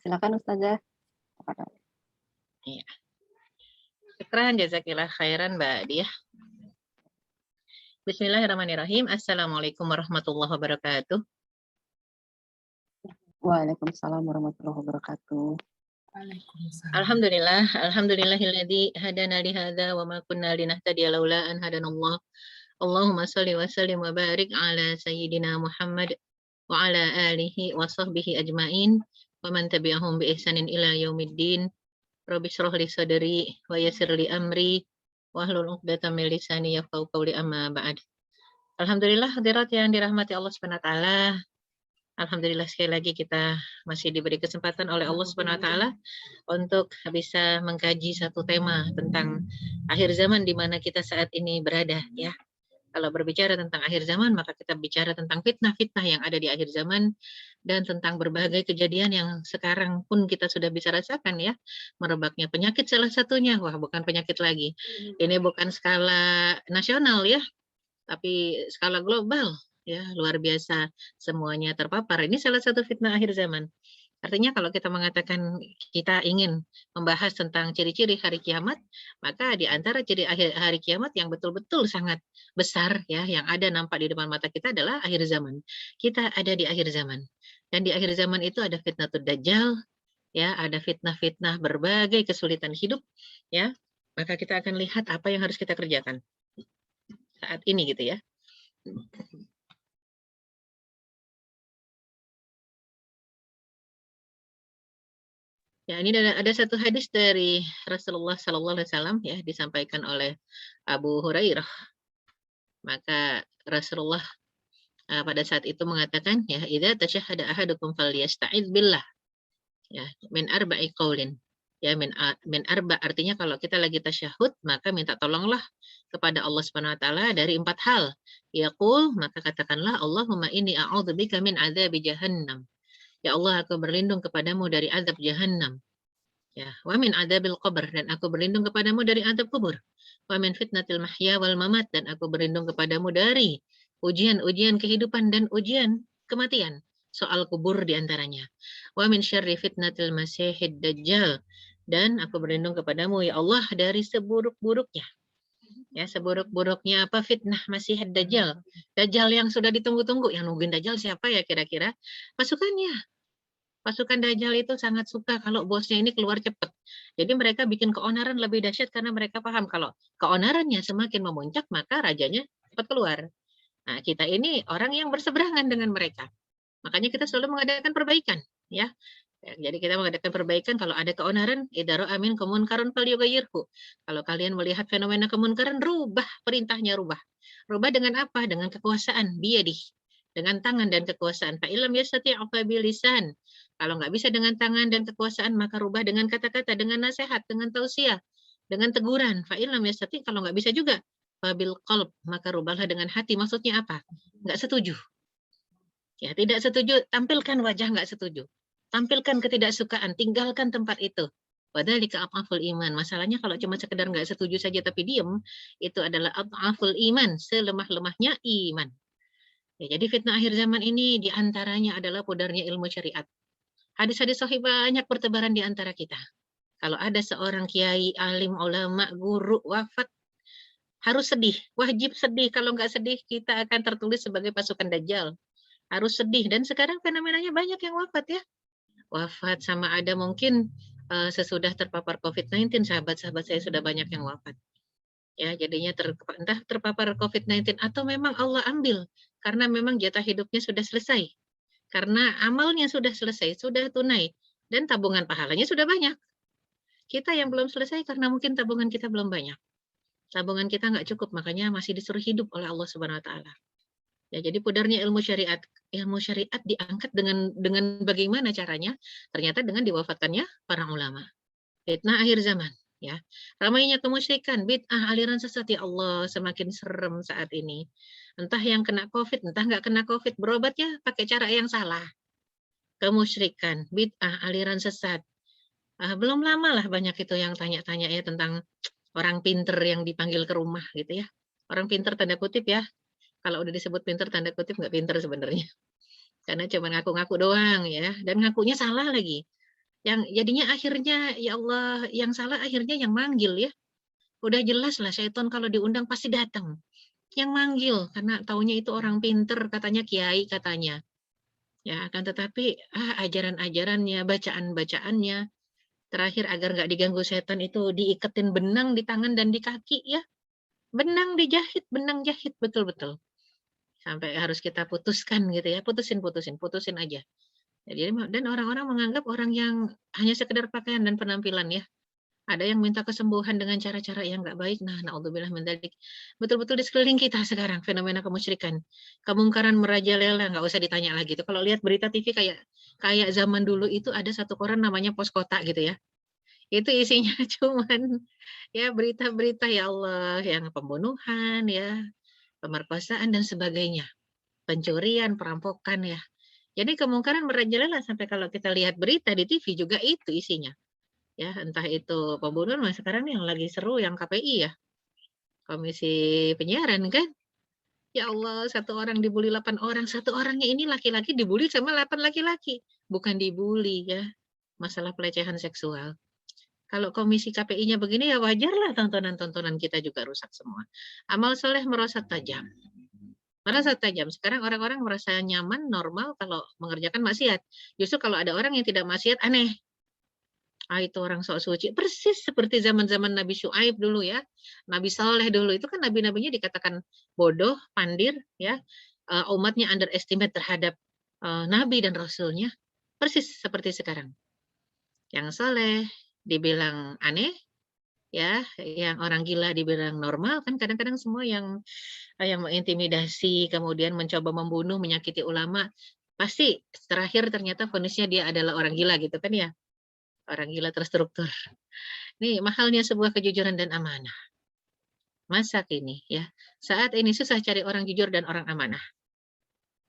Silakan Ustazah. Iya. Syukran, jazakillah khairan Mbak Diah. Bismillahirrahmanirrahim. Assalamualaikum warahmatullahi wabarakatuh. Waalaikumsalam warahmatullahi wabarakatuh. Alhamdulillah, alhamdulillahilladzi hadana li hadza wa ma kunna linahtadiya laula an hadanallah. Allahumma shalli wa sallim wa barik ala sayyidina Muhammad wa ala alihi wa sahbihi ajmain wa man tabi'ahum bi ihsanin ila yaumiddin. Rabbi shrah li sadri wa yassir li amri wahlul 'uqdatam min lisani yafqahu qawli amma ba'd. Alhamdulillah hadirat yang dirahmati Allah Subhanahu wa taala. Alhamdulillah sekali lagi kita masih diberi kesempatan oleh Allah Subhanahu wa taala untuk bisa mengkaji satu tema tentang akhir zaman di mana kita saat ini berada ya. Kalau berbicara tentang akhir zaman maka kita bicara tentang fitnah-fitnah yang ada di akhir zaman dan tentang berbagai kejadian yang sekarang pun kita sudah bisa rasakan ya. Merebaknya penyakit salah satunya. Wah, bukan penyakit lagi. Ini bukan skala nasional ya, tapi skala global ya, luar biasa semuanya terpapar. Ini salah satu fitnah akhir zaman. Artinya kalau kita mengatakan kita ingin membahas tentang ciri-ciri hari kiamat, maka di antara ciri akhir hari kiamat yang betul-betul sangat besar ya, yang ada nampak di depan mata kita adalah akhir zaman. Kita ada di akhir zaman. Dan di akhir zaman itu ada fitnatud dajjal, ya, ada fitnah-fitnah berbagai kesulitan hidup, ya. Maka kita akan lihat apa yang harus kita kerjakan saat ini gitu ya. Ya, ini ada satu hadis dari Rasulullah Sallallahu Alaihi Wasallam ya, disampaikan oleh Abu Hurairah. Maka Rasulullah pada saat itu mengatakan ya, idza tasyahhada ahadukum falyasta'idz billah. Ya, min arba'i qaulin. Ya, min arba artinya kalau kita lagi tasyahud maka minta tolonglah kepada Allah Subhanahu wa taala dari 4 hal. Yaqul, maka katakanlah Allahumma inni a'udzubika min adzabi jahannam. Ya Allah, aku berlindung kepadamu dari azab jahannam. Ya, wa min adzabil qabr, dan aku berlindung kepadamu dari azab kubur. Wa min fitnatil mahya wal mamat, dan aku berlindung kepadamu dari ujian-ujian kehidupan dan ujian kematian. Soal kubur diantaranya. Wa min syarri fitnatil masihid dajjal, dan aku berlindung kepadamu ya Allah dari seburuk-buruknya. Ya, seburuk-buruknya apa? Fitnah masihid dajjal. Dajjal yang sudah ditunggu-tunggu. Yang nungguin dajjal siapa ya kira-kira? Pasukannya. Pasukan Dajjal itu sangat suka kalau bosnya ini keluar cepat. Jadi mereka bikin keonaran lebih dahsyat karena mereka paham kalau keonarannya semakin memuncak maka rajanya cepat keluar. Nah, kita ini orang yang berseberangan dengan mereka. Makanya kita selalu mengadakan perbaikan, ya. Jadi kita mengadakan perbaikan kalau ada keonaran, idza ra'a minkum munkaran falyughayyirhu. Kalau kalian melihat fenomena kemunkaran, rubah, perintahnya rubah. Rubah dengan apa? Dengan kekuasaan, biyadih. Dengan tangan dan kekuasaan. Fa illam yastati' fa bilisan. Kalau nggak bisa dengan tangan dan kekuasaan, maka rubah dengan kata-kata, dengan nasihat, dengan tausiah, dengan teguran. Fa illam yastati', kalau nggak bisa juga, fa bil qalb, maka rubahlah dengan hati. Maksudnya apa? Nggak setuju. Ya, tidak setuju, tampilkan wajah nggak setuju. Tampilkan ketidaksukaan, tinggalkan tempat itu. Wadzalika adhaful iman. Masalahnya kalau cuma sekedar nggak setuju saja tapi diem, itu adalah adhaful iman, selemah-lemahnya iman. Ya, jadi fitnah akhir zaman ini diantaranya adalah pudarnya ilmu syariat. Hadis-hadis sahih banyak bertebaran di antara kita. Kalau ada seorang kiai, alim, ulama, guru wafat, harus sedih, wajib sedih. Kalau nggak sedih, kita akan tertulis sebagai pasukan Dajjal. Harus sedih. Dan sekarang fenomenanya banyak yang wafat ya. Wafat sama ada mungkin sesudah terpapar COVID-19, sahabat-sahabat saya sudah banyak yang wafat. Ya, jadinya entah terpapar COVID-19 atau memang Allah ambil karena memang jatah hidupnya sudah selesai. Karena amalnya sudah selesai, sudah tunai dan tabungan pahalanya sudah banyak. Kita yang belum selesai karena mungkin tabungan kita belum banyak. Tabungan kita nggak cukup, makanya masih disuruh hidup oleh Allah Subhanahu wa taala. Ya, jadi pudarnya ilmu syariat. Ilmu syariat diangkat dengan bagaimana caranya? Ternyata dengan diwafatkannya para ulama. Fitnah akhir zaman, ya. Ramainya kemusyrikan, bid'ah, aliran sesat, ya Allah, semakin serem saat ini. Entah yang kena Covid, entah nggak kena Covid, berobat ya pakai cara yang salah. Kemusyrikan, bid'ah, aliran sesat. Belum lama lah banyak itu yang tanya-tanya ya tentang orang pinter yang dipanggil ke rumah gitu ya. Orang pinter tanda kutip ya. Kalau udah disebut pinter tanda kutip nggak pinter sebenarnya. Karena cuma ngaku-ngaku doang ya. Dan ngakunya salah lagi. Yang jadinya akhirnya, ya Allah, yang salah akhirnya yang manggil ya. Udah jelas lah syaiton kalau diundang pasti datang. Yang manggil, karena taunya itu orang pinter, katanya kiai katanya. Ya, akan tetapi ajaran-ajarannya, bacaan-bacaannya, terakhir agar nggak diganggu setan itu diiketin benang di tangan dan di kaki ya. Benang dijahit, benang jahit, betul-betul. Sampai harus kita putuskan gitu ya, putusin aja. Jadi dan orang-orang menganggap orang yang hanya sekedar pakaian dan penampilan ya. Ada yang minta kesembuhan dengan cara-cara yang nggak baik. Nah, naudzubillah min dzalik. Betul-betul di sekeliling kita sekarang fenomena kemusyrikan. Kemungkaran merajalela, nggak usah ditanya lagi tuh. Kalau lihat berita TV kayak kayak zaman dulu itu ada satu koran namanya Pos Kota gitu ya. Itu isinya cuman ya berita-berita ya Allah yang pembunuhan ya, pemerkosaan dan sebagainya. Pencurian, perampokan ya. Jadi kemungkaran merajalela sampai kalau kita lihat berita di TV juga itu isinya. Ya, entah itu pembunuhan, nah sekarang yang lagi seru yang KPI ya, Komisi Penyiaran kan. Ya Allah, satu orang dibully 8 orang, satu orangnya ini laki-laki dibully sama 8 laki-laki. Bukan dibully ya, masalah pelecehan seksual. Kalau komisi KPI-nya begini ya wajarlah tontonan-tontonan kita juga rusak semua. Amal soleh merosot tajam. Merosot tajam. Sekarang orang-orang merasa nyaman, normal kalau mengerjakan maksiat. Justru kalau ada orang yang tidak maksiat, aneh. Itu orang sok suci. Persis seperti zaman-zaman Nabi Syuaib dulu ya. Nabi Saleh dulu itu kan nabi-nabinya dikatakan bodoh, pandir ya. Umatnya underestimate terhadap nabi dan rasulnya. Persis seperti sekarang. Yang soleh dibilang aneh ya, yang orang gila dibilang normal kan kadang-kadang semua yang mengintimidasi, kemudian mencoba membunuh, menyakiti ulama, pasti terakhir ternyata vonisnya dia adalah orang gila gitu kan ya. Orang gila terstruktur. Nih mahalnya sebuah kejujuran dan amanah. Masa kini ya, saat ini susah cari orang jujur dan orang amanah.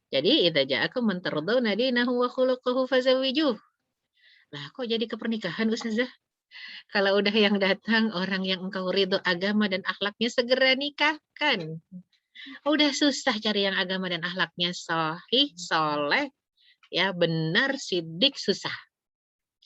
Jadi idza ja'akum man tardawna dinahu wa khuluquhu fazawwijuh. Lah kok jadi ke pernikahan Ustazah? Kalau udah yang datang orang yang engkau ridho agama dan akhlaknya segera nikahkan. Udah susah cari yang agama dan akhlaknya sahih, soleh, ya benar, sidik, susah.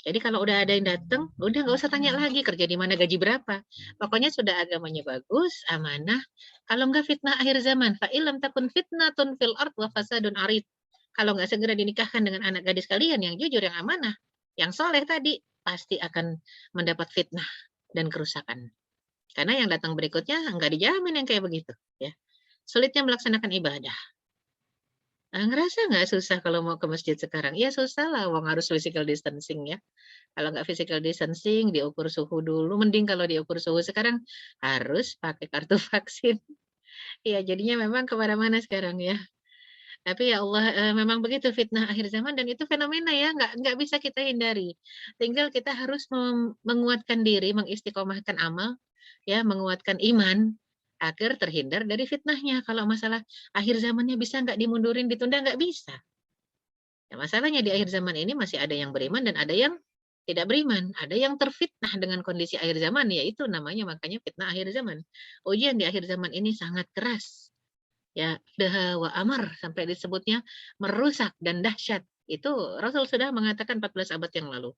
Jadi kalau udah ada yang datang, udah nggak usah tanya lagi kerja di mana, gaji berapa. Pokoknya sudah agamanya bagus, amanah. Kalau nggak fitnah akhir zaman, fa illam takun fitnatun fil ard wa fasadun arid. Kalau nggak segera dinikahkan dengan anak gadis kalian yang jujur, yang amanah, yang soleh tadi, pasti akan mendapat fitnah dan kerusakan. Karena yang datang berikutnya nggak dijamin yang kayak begitu. Ya. Sulitnya melaksanakan ibadah. Ngerasa nggak susah kalau mau ke masjid sekarang? Ya susah lah, wong harus physical distancing ya. Kalau nggak physical distancing, diukur suhu dulu. Mending kalau diukur suhu sekarang harus pakai kartu vaksin. Iya, jadinya memang kemana-mana sekarang ya. Tapi ya Allah, memang begitu fitnah akhir zaman dan itu fenomena ya, nggak bisa kita hindari. Tinggal kita harus menguatkan diri, mengistiqomahkan amal, ya, menguatkan iman agar terhindar dari fitnahnya. Kalau masalah akhir zamannya bisa nggak dimundurin, ditunda, nggak bisa. Ya, masalahnya di akhir zaman ini masih ada yang beriman dan ada yang tidak beriman. Ada yang terfitnah dengan kondisi akhir zaman, yaitu namanya makanya fitnah akhir zaman. Ujian di akhir zaman ini sangat keras. Ya, daha wa amar sampai disebutnya merusak dan dahsyat. Itu Rasul sudah mengatakan 14 abad yang lalu.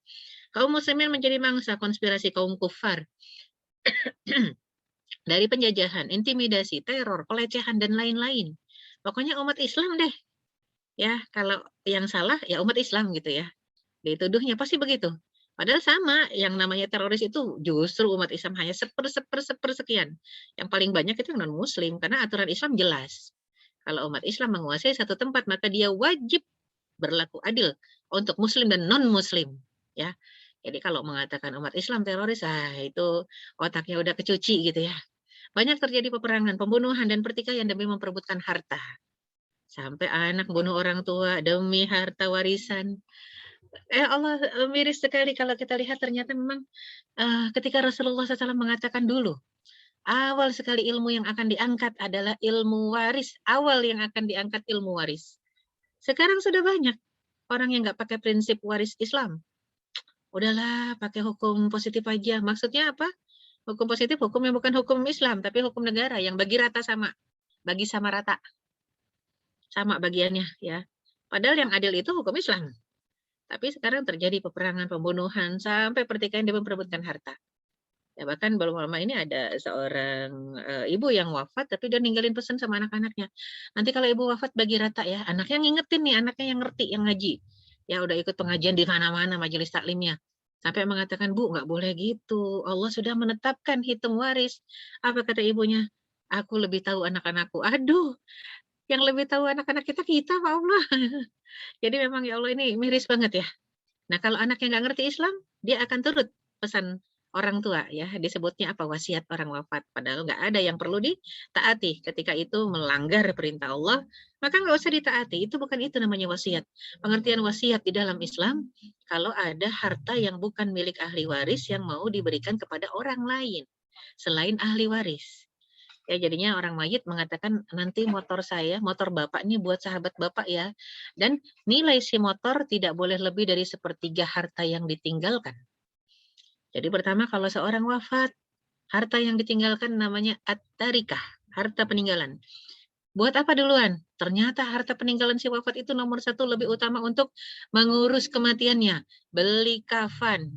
Kaum muslimin menjadi mangsa konspirasi kaum kufar dari penjajahan, intimidasi, teror, pelecehan dan lain-lain. Pokoknya umat Islam deh. Ya, kalau yang salah ya umat Islam gitu ya. Dituduhnya pasti begitu. Padahal sama, yang namanya teroris itu justru umat Islam hanya sepersekian. Yang paling banyak itu non-muslim, karena aturan Islam jelas. Kalau umat Islam menguasai satu tempat, maka dia wajib berlaku adil untuk muslim dan non-muslim. Ya. Jadi kalau mengatakan umat Islam teroris, itu otaknya udah kecuci gitu ya. Banyak terjadi peperangan, pembunuhan, dan pertikaian demi memperebutkan harta. Sampai anak bunuh orang tua demi harta warisan. Allah, miris sekali kalau kita lihat ternyata memang, ketika Rasulullah SAW mengatakan dulu, awal sekali ilmu yang akan diangkat adalah ilmu waris, awal yang akan diangkat ilmu waris. Sekarang sudah banyak orang yang nggak pakai prinsip waris Islam. Udahlah, pakai hukum positif aja. Maksudnya apa? Hukum positif, hukum yang bukan hukum Islam, tapi hukum negara yang bagi rata sama. Bagi sama rata. Sama bagiannya ya. Padahal yang adil itu hukum Islam. Tapi sekarang terjadi peperangan, pembunuhan, sampai pertikaian demi memperebutkan harta. Ya bahkan belum lama ini ada seorang, ibu yang wafat, tapi dia ninggalin pesan sama anak-anaknya. Nanti kalau ibu wafat bagi rata ya, anaknya ngingetin nih, anaknya yang ngerti, yang ngaji. Ya udah ikut pengajian di mana-mana majelis taklimnya. Sampai mengatakan, "Bu, nggak boleh gitu. Allah sudah menetapkan hitung waris." Apa kata ibunya? "Aku lebih tahu anak-anakku." Aduh, yang lebih tahu anak-anak kita, Pak Allah. Jadi memang ya Allah ini miris banget ya. Nah, kalau anak yang nggak ngerti Islam, dia akan turut pesan orang tua ya, disebutnya apa, wasiat orang wafat. Padahal nggak ada yang perlu ditaati. Ketika itu melanggar perintah Allah, maka nggak usah ditaati. Itu bukan itu namanya wasiat. Pengertian wasiat di dalam Islam, kalau ada harta yang bukan milik ahli waris yang mau diberikan kepada orang lain selain ahli waris. Ya jadinya orang mayit mengatakan, "Nanti motor saya, motor Bapak nih buat sahabat Bapak ya." Dan nilai si motor tidak boleh lebih dari sepertiga harta yang ditinggalkan. Jadi pertama kalau seorang wafat, harta yang ditinggalkan namanya at-tarikah, harta peninggalan. Buat apa duluan? Ternyata harta peninggalan si wafat itu nomor satu lebih utama untuk mengurus kematiannya. Beli kafan,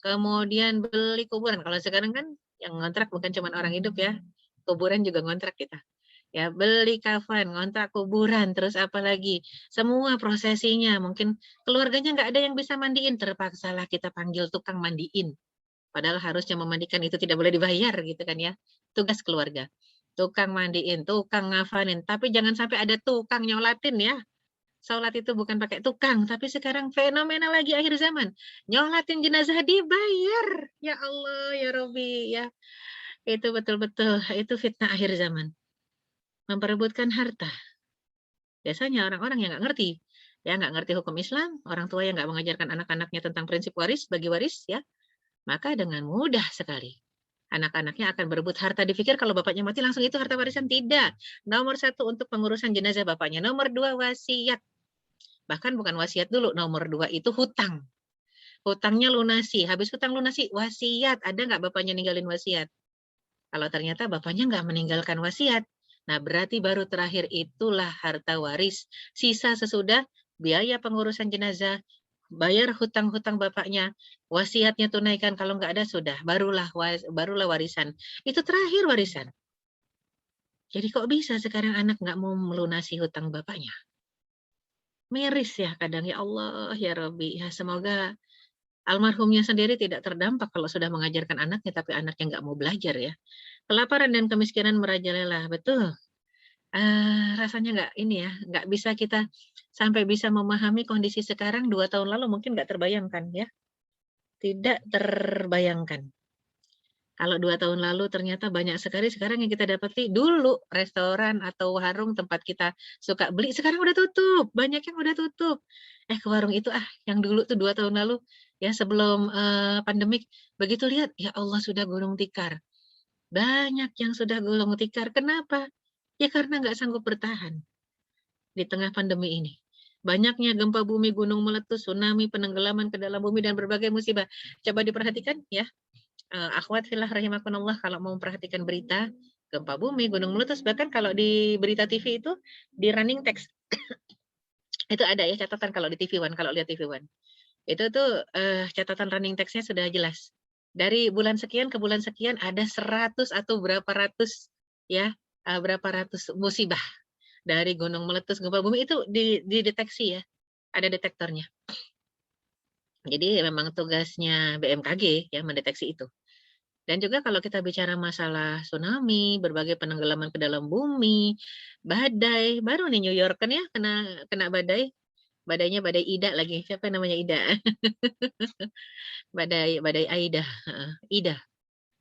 kemudian beli kuburan. Kalau sekarang kan yang ngontrak bukan cuma orang hidup ya, kuburan juga ngontrak kita. Ya, beli kafan, ngontrak kuburan, terus apa lagi? Semua prosesinya, mungkin keluarganya nggak ada yang bisa mandiin, terpaksalah kita panggil tukang mandiin. Padahal harusnya memandikan itu tidak boleh dibayar gitu kan ya. Tugas keluarga. Tukang mandiin, tukang ngafanin, tapi jangan sampai ada tukang nyolatin ya. Sholat itu bukan pakai tukang, tapi sekarang fenomena lagi akhir zaman. Nyolatin jenazah dibayar. Ya Allah, ya Robbi, ya. Itu betul-betul, itu fitnah akhir zaman. Memperebutkan harta. Biasanya orang-orang yang nggak ngerti, ya nggak ngerti hukum Islam, orang tua yang nggak mengajarkan anak-anaknya tentang prinsip waris, bagi waris, ya, maka dengan mudah sekali anak-anaknya akan berebut harta. Dipikir kalau bapaknya mati langsung itu harta warisan. Tidak. Nomor satu untuk pengurusan jenazah bapaknya. Nomor dua wasiat. Bahkan bukan wasiat dulu. Nomor dua itu hutang. Hutangnya lunasi. Habis hutang lunasi, wasiat. Ada nggak bapaknya ninggalin wasiat? Kalau ternyata bapaknya nggak meninggalkan wasiat, nah berarti baru terakhir itulah harta waris. Sisa sesudah biaya pengurusan jenazah, bayar hutang-hutang bapaknya, wasiatnya tunaikan, kalau nggak ada sudah, barulah warisan. Itu terakhir warisan. Jadi kok bisa sekarang anak nggak mau melunasi hutang bapaknya? Miris ya kadang, ya Allah, ya Rabbi. Ya semoga almarhumnya sendiri tidak terdampak kalau sudah mengajarkan anaknya, tapi anaknya nggak mau belajar ya. Kelaparan dan kemiskinan merajalela, betul. Rasanya nggak ini ya, nggak bisa kita sampai bisa memahami kondisi sekarang, 2 tahun lalu mungkin nggak terbayangkan ya, tidak terbayangkan. Kalau 2 tahun lalu ternyata banyak sekali sekarang yang kita dapati, dulu restoran atau warung tempat kita suka beli, sekarang udah tutup, banyak yang udah tutup. Ke warung itu yang dulu tuh 2 tahun lalu, ya sebelum, pandemik, begitu lihat, ya Allah sudah gulung tikar. Banyak yang sudah gulung tikar, kenapa? Ya karena nggak sanggup bertahan di tengah pandemi ini. Banyaknya gempa bumi, gunung meletus, tsunami, penenggelaman ke dalam bumi, dan berbagai musibah. Coba diperhatikan ya, akhwat fillah rahimakumullah, kalau mau memperhatikan berita, gempa bumi, gunung meletus, bahkan kalau di berita TV itu, di running text, itu ada ya catatan kalau di TV One, kalau lihat TV One. Itu tuh, catatan running text-nya sudah jelas. Dari bulan sekian ke bulan sekian ada 100 atau berapa ratus ya, berapa ratus musibah. Dari gunung meletus, gempa bumi itu dideteksi ya, ada detektornya. Jadi memang tugasnya BMKG ya mendeteksi itu. Dan juga kalau kita bicara masalah tsunami, berbagai penenggelaman ke dalam bumi, badai, baru nih New York kan ya kena kena badai, badainya badai Ida lagi, siapa namanya Ida? Badai badai Aida, heeh, Ida.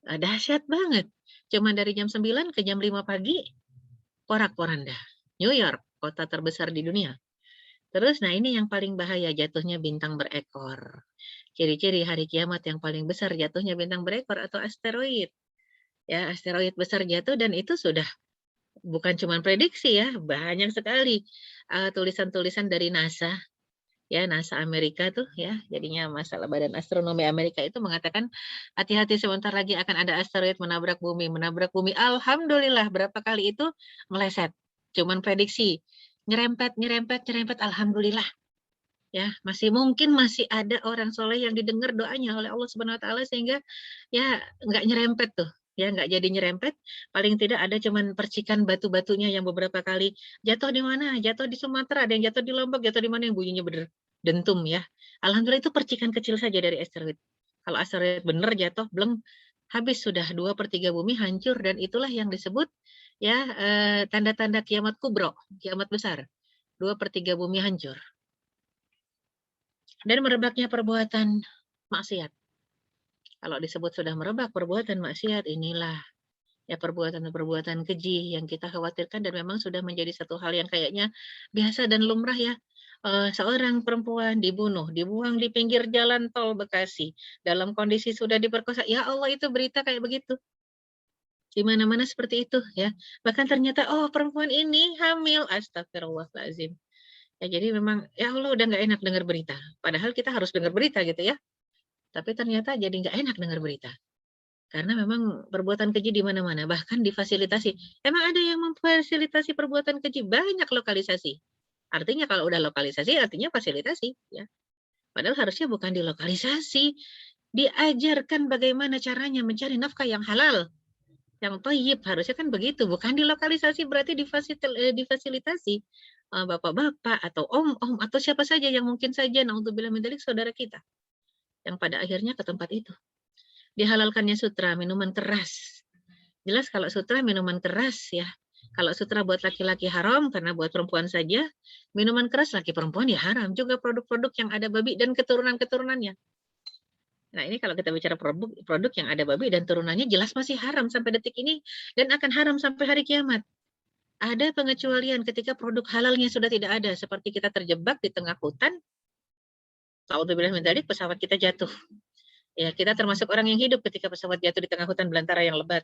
Dahsyat banget. Cuma dari jam 9 ke jam 5 pagi, porak-poranda. New York, kota terbesar di dunia. Terus, nah ini yang paling bahaya, jatuhnya bintang berekor. Ciri-ciri hari kiamat yang paling besar jatuhnya bintang berekor atau asteroid. Ya, asteroid besar jatuh, dan itu sudah bukan cuma prediksi ya, banyak sekali tulisan-tulisan dari NASA. Ya, NASA Amerika tuh ya, jadinya masalah Badan Astronomi Amerika itu mengatakan, hati-hati sebentar lagi akan ada asteroid menabrak bumi, menabrak bumi. Alhamdulillah berapa kali itu meleset. Cuman prediksi, nyerempet, nyerempet, nyerempet, alhamdulillah. ya, masih mungkin masih ada orang soleh yang didengar doanya oleh Allah Subhanahu wa taala sehingga ya nggak nyerempet tuh, ya nggak jadi nyerempet, paling tidak ada cuman percikan batu-batunya yang beberapa kali jatuh di mana, jatuh di Sumatera, ada yang jatuh di Lombok, jatuh di mana yang bunyinya bener dentum ya. Alhamdulillah itu percikan kecil saja dari asteroid. Kalau asteroid bener jatuh, bleng, habis sudah 2/3 bumi hancur dan itulah yang disebut ya tanda-tanda kiamat kubro, kiamat besar. 2/3 bumi hancur. Dan merebaknya perbuatan maksiat. Kalau disebut sudah merebak perbuatan maksiat, inilah ya perbuatan-perbuatan keji yang kita khawatirkan dan memang sudah menjadi satu hal yang kayaknya biasa dan lumrah ya. Seorang perempuan dibunuh, dibuang di pinggir jalan tol Bekasi dalam kondisi sudah diperkosa. Ya Allah itu berita kayak begitu. Di mana-mana seperti itu ya. Bahkan ternyata oh perempuan ini hamil. Astagfirullahaladzim. Ya jadi memang ya Allah udah nggak enak dengar berita. Padahal kita harus dengar berita gitu ya. Tapi ternyata jadi nggak enak dengar berita. Karena memang perbuatan keji di mana-mana, bahkan difasilitasi. Emang ada yang memfasilitasi perbuatan keji? Banyak lokalisasi. Artinya kalau udah lokalisasi, artinya fasilitasi. Ya. Padahal harusnya bukan dilokalisasi. Diajarkan bagaimana caranya mencari nafkah yang halal. Yang thayyib. Harusnya kan begitu. Bukan dilokalisasi, berarti difasilitasi. Bapak-bapak, atau om-om, atau siapa saja yang mungkin saja, na'udzubillah min dzalik, saudara kita. Yang pada akhirnya ke tempat itu. Dihalalkannya sutra, minuman keras. Jelas kalau sutra minuman keras ya. Kalau sutra buat laki-laki haram karena buat perempuan saja, minuman keras laki perempuan ya haram. Juga produk-produk yang ada babi dan keturunan-keturunannya. Nah ini kalau kita bicara produk yang ada babi dan turunannya jelas masih haram sampai detik ini dan akan haram sampai hari kiamat. Ada pengecualian ketika produk halalnya sudah tidak ada. Seperti kita terjebak di tengah hutan, naudzubillah min dzalik, pesawat kita jatuh. Ya, kita termasuk orang yang hidup ketika pesawat jatuh di tengah hutan belantara yang lebat.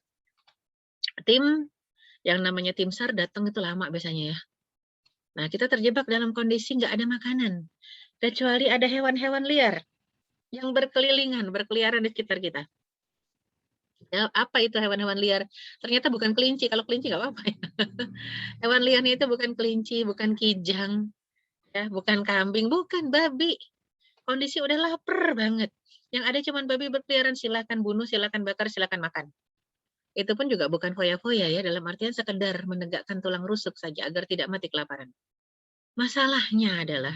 Tim yang namanya tim SAR datang itu lama biasanya ya. Nah, kita terjebak dalam kondisi nggak ada makanan. Kecuali ada hewan-hewan liar yang berkeliaran di sekitar kita. Ya, apa itu hewan-hewan liar? Ternyata bukan kelinci. Kalau kelinci nggak apa-apa ya. Hewan liarnya itu bukan kelinci, bukan kijang, ya, bukan kambing, bukan babi. Kondisi udah lapar banget. Yang ada cuma babi berkeliaran, silakan bunuh, silakan bakar, silakan makan. Itu pun juga bukan foya-foya ya, dalam artian sekedar menegakkan tulang rusuk saja agar tidak mati kelaparan. Masalahnya adalah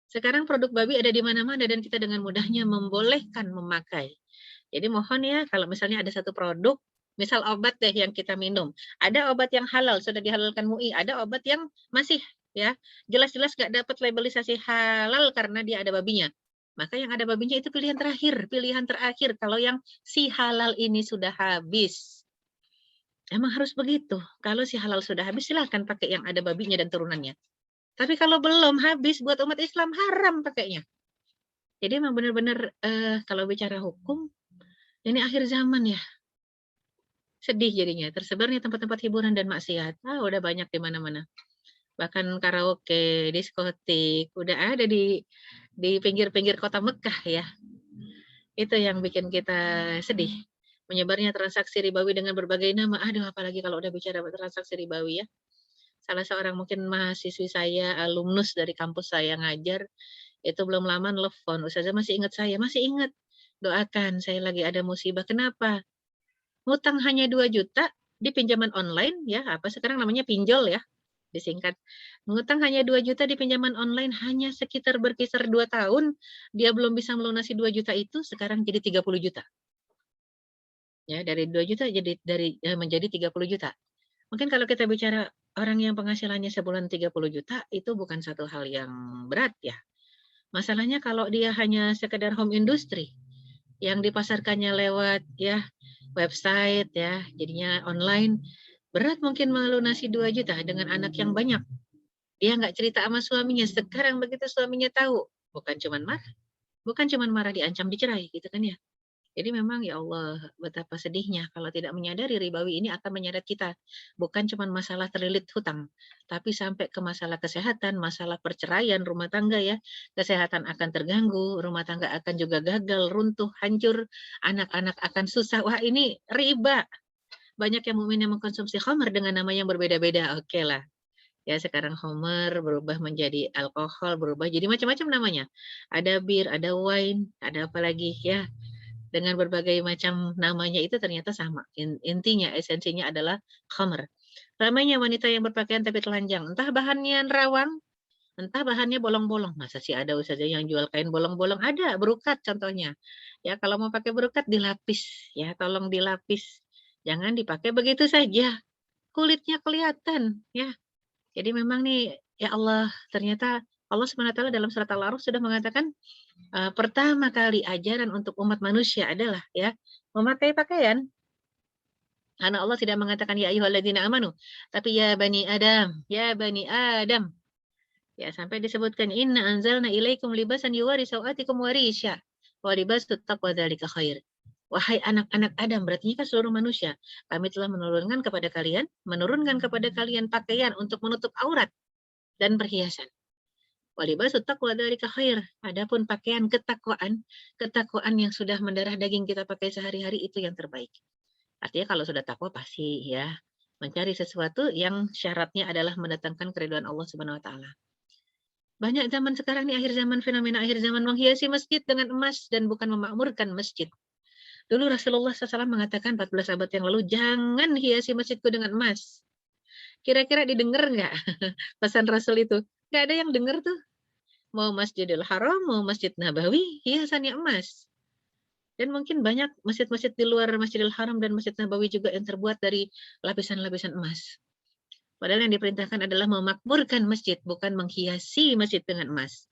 sekarang produk babi ada di mana-mana dan kita dengan mudahnya membolehkan memakai. Jadi mohon ya kalau misalnya ada satu produk, misal obat deh yang kita minum, ada obat yang halal sudah dihalalkan MUI, ada obat yang masih ya jelas-jelas nggak dapat labelisasi halal karena dia ada babinya. Maka yang ada babinya itu pilihan terakhir kalau yang si halal ini sudah habis. Emang harus begitu. Kalau si halal sudah habis silahkan pakai yang ada babinya dan turunannya. Tapi kalau belum habis buat umat Islam haram pakainya. Jadi memang benar-benar kalau bicara hukum ini akhir zaman ya. Sedih jadinya. Tersebarnya tempat-tempat hiburan dan maksiat. Udah banyak di mana-mana. Bahkan karaoke, diskotik, udah ada di pinggir-pinggir kota Mekah ya. Itu yang bikin kita sedih. Menyebarnya transaksi ribawi dengan berbagai nama. Aduh, apalagi kalau udah bicara transaksi ribawi ya. Salah seorang mungkin mahasiswi saya, alumnus dari kampus saya ngajar, itu belum lama nelfon, "Ustazah masih ingat saya?" "Masih ingat." "Doakan, saya lagi ada musibah." "Kenapa?" "Ngutang hanya 2 juta di pinjaman online," ya, apa sekarang namanya pinjol ya, disingkat. "Ngutang hanya 2 juta di pinjaman online, hanya sekitar berkisar 2 tahun, dia belum bisa melunasi 2 juta itu, sekarang jadi 30 juta." Ya, dari 2 juta menjadi 30 juta. Mungkin kalau kita bicara orang yang penghasilannya sebulan 30 juta, itu bukan satu hal yang berat ya. Masalahnya kalau dia hanya sekedar home industry, yang dipasarkannya lewat ya website ya, jadinya online, berat mungkin melunasi 2 juta dengan anak yang banyak. Dia nggak cerita sama suaminya, sekarang begitu suaminya tahu, bukan cuman marah diancam dicerai gitu kan ya. Jadi memang ya Allah, betapa sedihnya kalau tidak menyadari ribawi ini akan menyeret kita. Bukan cuma masalah terlilit hutang, tapi sampai ke masalah kesehatan, masalah perceraian rumah tangga ya. Kesehatan akan terganggu, rumah tangga akan juga gagal, runtuh, hancur, anak-anak akan susah. Wah ini riba. Banyak yang mukmin yang mengkonsumsi khamar dengan nama yang berbeda-beda. Oke lah. Ya sekarang Homer berubah menjadi alkohol, berubah jadi macam-macam namanya. Ada bir, ada wine, ada apa lagi ya. Dengan berbagai macam namanya itu ternyata sama. Intinya, esensinya adalah khamr. Ramainya wanita yang berpakaian tapi telanjang. Entah bahannya rawang, entah bahannya bolong-bolong. Masa sih ada ustazah yang jual kain bolong-bolong? Ada, berukat contohnya. Ya kalau mau pakai berukat dilapis, ya tolong dilapis. Jangan dipakai begitu saja. Kulitnya kelihatan, ya. Jadi memang nih, ya Allah, ternyata Allah SWT dalam surat Al-A'raf sudah mengatakan, pertama kali ajaran untuk umat manusia adalah ya, memakai pakaian. Karena Allah tidak mengatakan ya ayyuhalladzina amanu, tapi ya bani Adam, ya bani Adam. Ya, sampai disebutkan inna anzalna ilaikum libasan yuwari sawatikum warisya wa libasut taqwa dzalika khair. Wahai anak-anak Adam, berarti kan seluruh manusia. Kami telah menurunkan kepada kalian pakaian untuk menutup aurat dan perhiasan. Walibasut taqwa dzalika khair. Adapun pakaian ketakwaan, ketakwaan yang sudah mendarah daging kita pakai sehari-hari itu yang terbaik. Artinya kalau sudah takwa pasti ya mencari sesuatu yang syaratnya adalah mendatangkan keridhaan Allah Subhanahu wa taala. Banyak zaman sekarang nih fenomena akhir zaman menghiasi masjid dengan emas dan bukan memakmurkan masjid. Dulu Rasulullah SAW mengatakan 14 abad yang lalu, jangan hiasi masjidku dengan emas. Kira-kira didengar nggak pesan Rasul itu? Nggak ada yang dengar tuh. Mau Masjidil Haram, mau Masjid Nabawi, hiasannya emas. Dan mungkin banyak masjid-masjid di luar Masjidil Haram dan Masjid Nabawi juga yang terbuat dari lapisan-lapisan emas. Padahal yang diperintahkan adalah memakmurkan masjid, bukan menghiasi masjid dengan emas.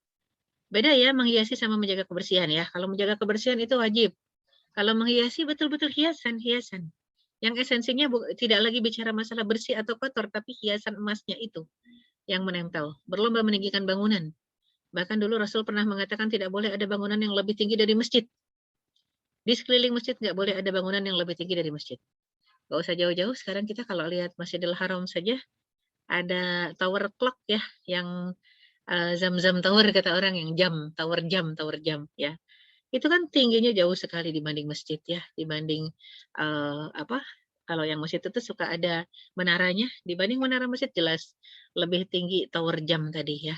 Beda ya menghiasi sama menjaga kebersihan ya. Kalau menjaga kebersihan itu wajib. Kalau menghiasi betul-betul hiasan. Yang esensinya tidak lagi bicara masalah bersih atau kotor, tapi hiasan emasnya itu yang menempel. Berlomba meninggikan bangunan. Bahkan dulu Rasul pernah mengatakan tidak boleh ada bangunan yang lebih tinggi dari masjid. Di sekeliling masjid nggak boleh ada bangunan yang lebih tinggi dari masjid. Nggak usah jauh-jauh, sekarang kita kalau lihat Masjidil Haram saja, ada tower clock ya, yang Zam-Zam Tower kata orang, yang tower jam ya. Itu kan tingginya jauh sekali dibanding masjid ya, dibanding apa, kalau yang masjid itu suka ada menaranya, dibanding menara masjid jelas lebih tinggi tower jam tadi ya.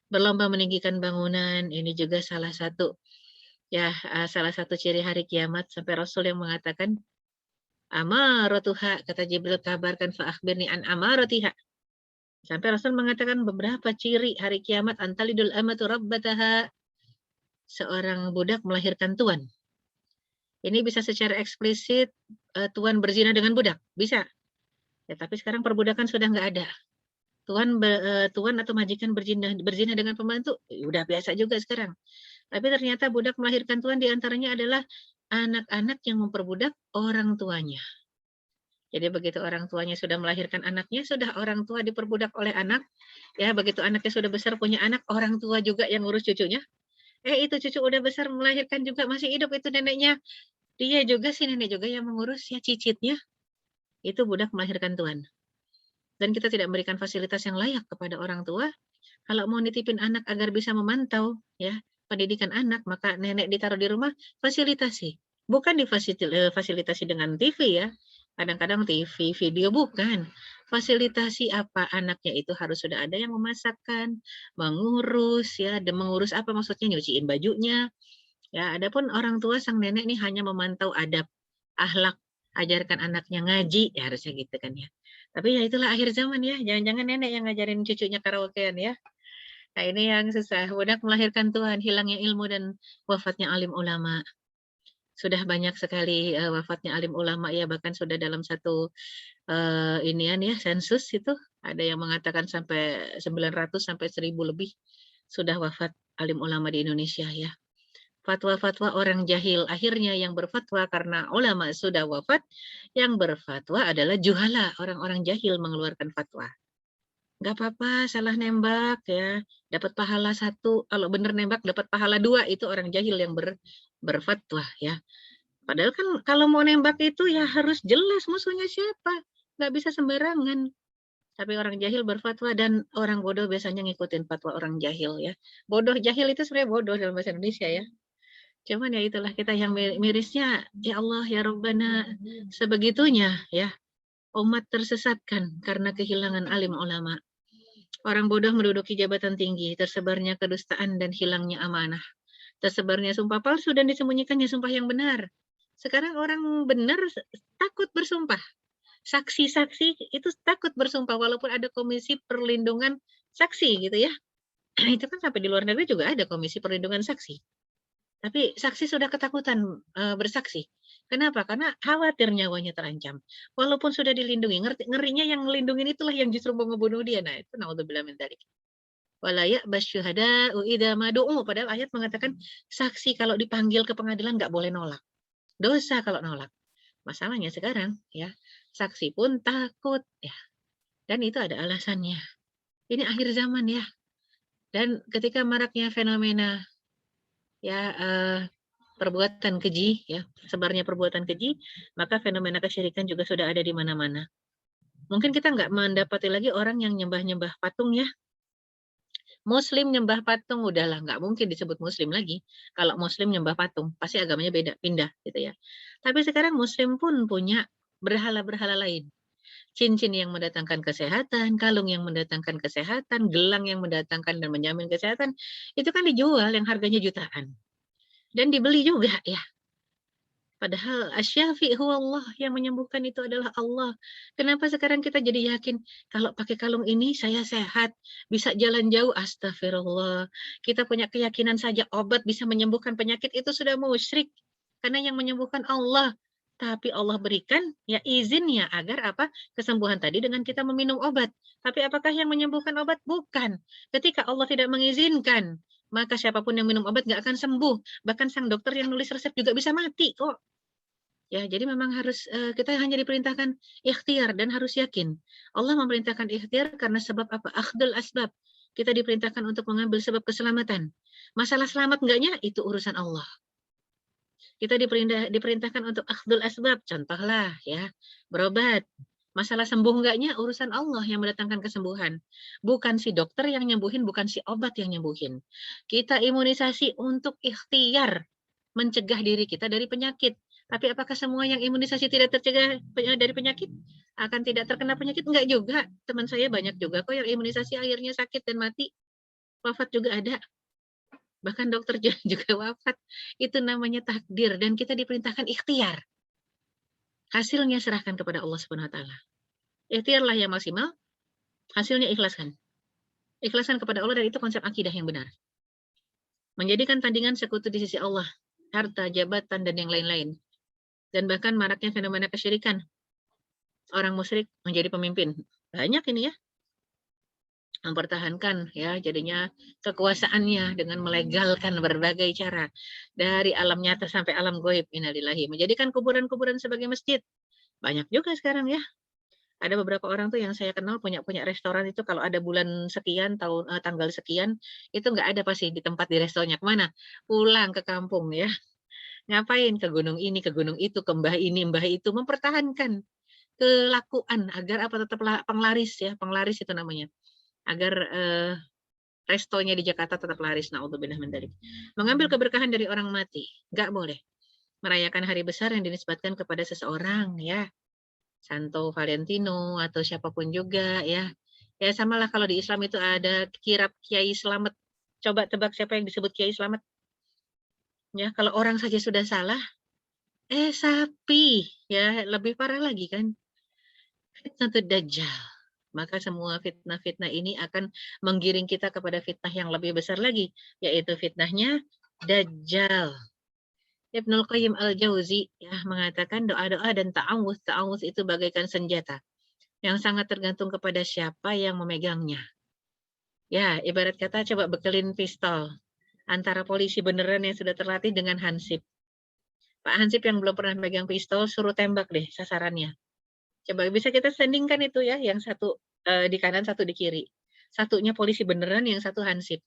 Berlomba meninggikan bangunan, ini juga salah satu ya, salah satu ciri hari kiamat sampai Rasul yang mengatakan, amaratuha, kata Jibril kabarkan fa akhbirni an amaratiha. Sampai Rasul mengatakan beberapa ciri hari kiamat, antalidul amatu rabbataha, seorang budak melahirkan tuan. Ini bisa secara eksplisit tuan berzina dengan budak, bisa. Ya, tapi sekarang perbudakan sudah nggak ada. Tuan atau majikan berzina dengan pembantu, udah biasa juga sekarang. Tapi ternyata budak melahirkan tuan diantaranya adalah anak-anak yang memperbudak orang tuanya. Jadi begitu orang tuanya sudah melahirkan anaknya, sudah orang tua diperbudak oleh anak. Ya, begitu anaknya sudah besar punya anak, orang tua juga yang ngurus cucunya. Itu cucu udah besar melahirkan juga masih hidup itu neneknya. Dia juga si nenek juga yang mengurus ya cicitnya. Itu budak melahirkan tuan. Dan kita tidak memberikan fasilitas yang layak kepada orang tua. Kalau mau nitipin anak agar bisa memantau ya pendidikan anak, maka nenek ditaruh di rumah, fasilitasi. Bukan difasilitasi dengan TV ya. Kadang-kadang TV, video, bukan. Fasilitasi apa anaknya itu harus sudah ada yang memasakkan, mengurus ya, dan mengurus apa maksudnya nyuciin bajunya. Ya, adapun orang tua sang nenek nih hanya memantau adab, akhlak, ajarkan anaknya ngaji, ya harusnya gitu kan ya. Tapi ya itulah akhir zaman ya, jangan-jangan nenek yang ngajarin cucunya karaokean ya. Nah ini yang susah, budak melahirkan Tuhan, hilangnya ilmu dan wafatnya alim ulama. Sudah banyak sekali wafatnya alim ulama ya, bahkan sudah dalam satu inian ya, sensus itu, ada yang mengatakan sampai 900 sampai 1000 lebih sudah wafat alim ulama di Indonesia ya. Fatwa-fatwa orang jahil, akhirnya yang berfatwa karena ulama sudah wafat, yang berfatwa adalah juhala, orang-orang jahil mengeluarkan fatwa. Nggak apa-apa, salah nembak ya, dapat pahala 1, kalau benar nembak dapat pahala 2, itu orang jahil yang berfatwa ya. Padahal kan kalau mau nembak itu ya harus jelas musuhnya siapa, nggak bisa sembarangan. Tapi orang jahil berfatwa dan orang bodoh biasanya ngikutin fatwa orang jahil ya. Bodoh jahil itu sebenarnya bodoh dalam bahasa Indonesia ya. Cuman ya itulah kita yang mirisnya, ya Allah ya Rabbana, sebegitunya ya umat tersesatkan karena kehilangan alim ulama. Orang bodoh menduduki jabatan tinggi, tersebarnya kedustaan dan hilangnya amanah. Tersebarnya sumpah palsu dan disembunyikannya sumpah yang benar. Sekarang orang benar takut bersumpah. Saksi-saksi itu takut bersumpah walaupun ada komisi perlindungan saksi gitu ya. Itu kan sampai di luar negeri juga ada komisi perlindungan saksi. Tapi saksi sudah ketakutan bersaksi. Kenapa? Karena khawatir nyawanya terancam. Walaupun sudah dilindungi, ngerinya yang ngelindungin itulah yang justru mau ngebunuh dia. Nah, itu naudzubillah min dzalik. Wala ya'bas syuhada'u idza madu'u. Padahal ayat mengatakan saksi kalau dipanggil ke pengadilan nggak boleh nolak. Dosa kalau nolak. Masalahnya sekarang ya, saksi pun takut ya. Dan itu ada alasannya. Ini akhir zaman ya. Dan ketika maraknya fenomena ya perbuatan keji ya, sebarnya perbuatan keji, maka fenomena kesyirikan juga sudah ada di mana-mana. Mungkin kita nggak mendapati lagi orang yang nyembah-nyembah patung ya. Muslim nyembah patung udahlah nggak mungkin disebut muslim lagi. Kalau muslim nyembah patung, pasti agamanya beda, pindah gitu ya. Tapi sekarang muslim pun punya berhala-berhala lain. Cincin yang mendatangkan kesehatan, kalung yang mendatangkan kesehatan, gelang yang mendatangkan dan menjamin kesehatan, itu kan dijual yang harganya jutaan. Dan dibeli juga ya. Padahal asy-syafi' huwallah, yang menyembuhkan itu adalah Allah. Kenapa sekarang kita jadi yakin kalau pakai kalung ini saya sehat, bisa jalan jauh? Astagfirullah. Kita punya keyakinan saja obat bisa menyembuhkan penyakit itu sudah musyrik. Karena yang menyembuhkan Allah. Tapi Allah berikan ya izinnya agar apa? Kesembuhan tadi dengan kita meminum obat. Tapi apakah yang menyembuhkan obat? Bukan. Ketika Allah tidak mengizinkan, maka siapapun yang minum obat nggak akan sembuh. Bahkan sang dokter yang nulis resep juga bisa mati kok. Ya, jadi memang harus kita hanya diperintahkan ikhtiar dan harus yakin. Allah memerintahkan ikhtiar karena sebab apa? Akhdul asbab. Kita diperintahkan untuk mengambil sebab keselamatan. Masalah selamat enggaknya itu urusan Allah. Kita diperintahkan untuk akhdul asbab. Contohlah ya, berobat. Masalah sembuh enggaknya urusan Allah yang mendatangkan kesembuhan. Bukan si dokter yang nyembuhin, bukan si obat yang nyembuhin. Kita imunisasi untuk ikhtiar mencegah diri kita dari penyakit. Tapi apakah semua yang imunisasi tidak tercegah dari penyakit? Akan tidak terkena penyakit? Enggak juga. Teman saya banyak juga kok yang imunisasi akhirnya sakit dan mati. Wafat juga ada. Bahkan dokter juga wafat. Itu namanya takdir dan kita diperintahkan ikhtiar. Hasilnya serahkan kepada Allah Subhanahu wa taala. Ikhtiarlah yang maksimal, hasilnya ikhlaskan. Ikhlaskan kepada Allah dan itu konsep akidah yang benar. Menjadikan tandingan sekutu di sisi Allah, harta, jabatan dan yang lain-lain. Dan bahkan maraknya fenomena kesyirikan. Orang musyrik menjadi pemimpin. Banyak ini ya. Mempertahankan ya jadinya kekuasaannya dengan melegalkan berbagai cara. Dari alam nyata sampai alam goib. Innalillahi. Menjadikan kuburan-kuburan sebagai masjid. Banyak juga sekarang ya. Ada beberapa orang tuh yang saya kenal punya restoran itu kalau ada bulan sekian, tanggal sekian, itu nggak ada pasti di tempat di restonya. Kemana? Pulang ke kampung ya. Ngapain? Ke gunung ini, ke gunung itu, ke mbah ini, mbah itu. Mempertahankan kelakuan agar apa tetap penglaris ya, penglaris itu namanya. Agar restonya di Jakarta tetap laris. Naudzubillah min dzalik. Mengambil keberkahan dari orang mati, nggak boleh. Merayakan hari besar yang dinisbatkan kepada seseorang ya. Santo Valentino atau siapapun juga ya. Ya samalah kalau di Islam itu ada kirab Kiai Slamet. Coba tebak siapa yang disebut Kiai Slamet? Ya, kalau orang saja sudah salah, sapi ya, lebih parah lagi kan. Fitnatud Dajjal. Maka semua fitnah-fitnah ini akan menggiring kita kepada fitnah yang lebih besar lagi, yaitu fitnahnya Dajjal. Ibnul Qayyim Al-Jauzi ya mengatakan doa-doa dan ta'awuz itu bagaikan senjata yang sangat tergantung kepada siapa yang memegangnya. Ya, ibarat kata coba bekelin pistol antara polisi beneran yang sudah terlatih dengan hansip. Pak Hansip yang belum pernah megang pistol suruh tembak deh sasarannya. Coba bisa kita sandingkan itu ya, yang satu di kanan, satu di kiri. Satunya polisi beneran, yang satu hansip.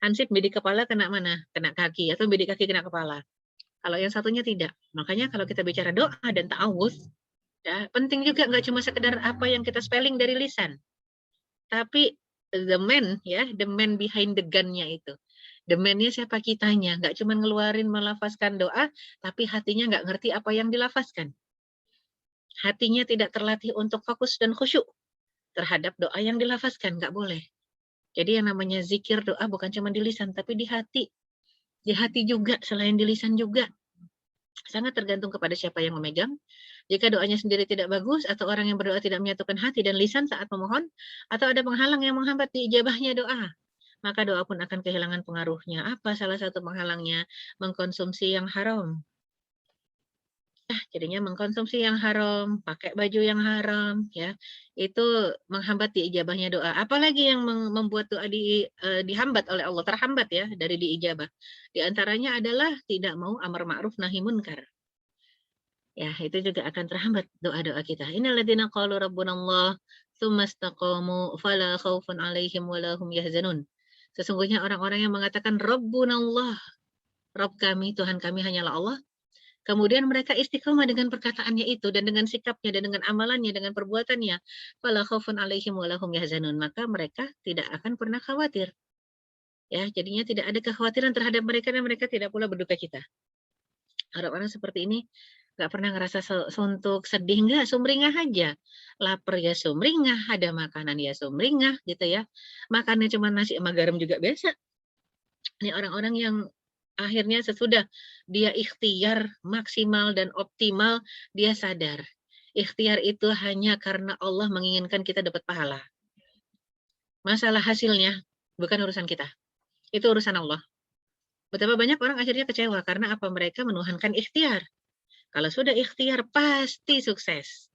Hansip bidik kepala kena mana? Kena kaki, atau bidik kaki kena kepala. Kalau yang satunya tidak. Makanya kalau kita bicara doa dan ta'awuz, ya, penting juga nggak cuma sekedar apa yang kita spelling dari lisan. Tapi the man ya, the man behind the gun-nya itu. The man-nya siapa kitanya, nggak cuma ngeluarin melafazkan doa, tapi hatinya nggak ngerti apa yang dilafazkan. Hatinya tidak terlatih untuk fokus dan khusyuk terhadap doa yang dilafazkan, nggak boleh. Jadi yang namanya zikir doa bukan cuma di lisan, tapi di hati. Di hati juga, selain di lisan juga. Sangat tergantung kepada siapa yang memegang. Jika doanya sendiri tidak bagus, atau orang yang berdoa tidak menyatukan hati dan lisan saat memohon, atau ada penghalang yang menghambat diijabahnya doa, maka doa pun akan kehilangan pengaruhnya. Apa salah satu penghalangnya? Mengkonsumsi yang haram. Jadinya mengkonsumsi yang haram, pakai baju yang haram, ya, itu menghambat diijabahnya doa. Apalagi yang membuat doa dihambat oleh Allah, terhambat ya dari diijabah. Di antaranya adalah tidak mau amar ma'ruf nahi munkar. Ya, itu juga akan terhambat doa-doa kita. Innal ladzina qalu rabbunallah tsumma istaqamu fala khaufun 'alaihim wa la hum yahzanun. Sesungguhnya orang-orang yang mengatakan Rabbunallah, Rabb kami, Tuhan kami hanyalah Allah. Kemudian mereka istiqomah dengan perkataannya itu dan dengan sikapnya dan dengan amalannya, dengan perbuatannya. Fala khaufun 'alaihim wa la hum yahzanun. Maka mereka tidak akan pernah khawatir. Ya, jadinya tidak ada kekhawatiran terhadap mereka dan mereka tidak pula berduka cita. Orang-orang seperti ini nggak pernah ngerasa suntuk, sedih, nggak, sumringah aja. Lapar ya sumringah, ada makanan ya sumringah, gitu ya. Makannya cuma nasi sama garam juga biasa. Ini orang-orang yang akhirnya sesudah dia ikhtiar maksimal dan optimal, dia sadar. Ikhtiar itu hanya karena Allah menginginkan kita dapat pahala. Masalah hasilnya bukan urusan kita. Itu urusan Allah. Betapa banyak orang akhirnya kecewa karena apa? Mereka menuhankan ikhtiar. Kalau sudah ikhtiar pasti sukses.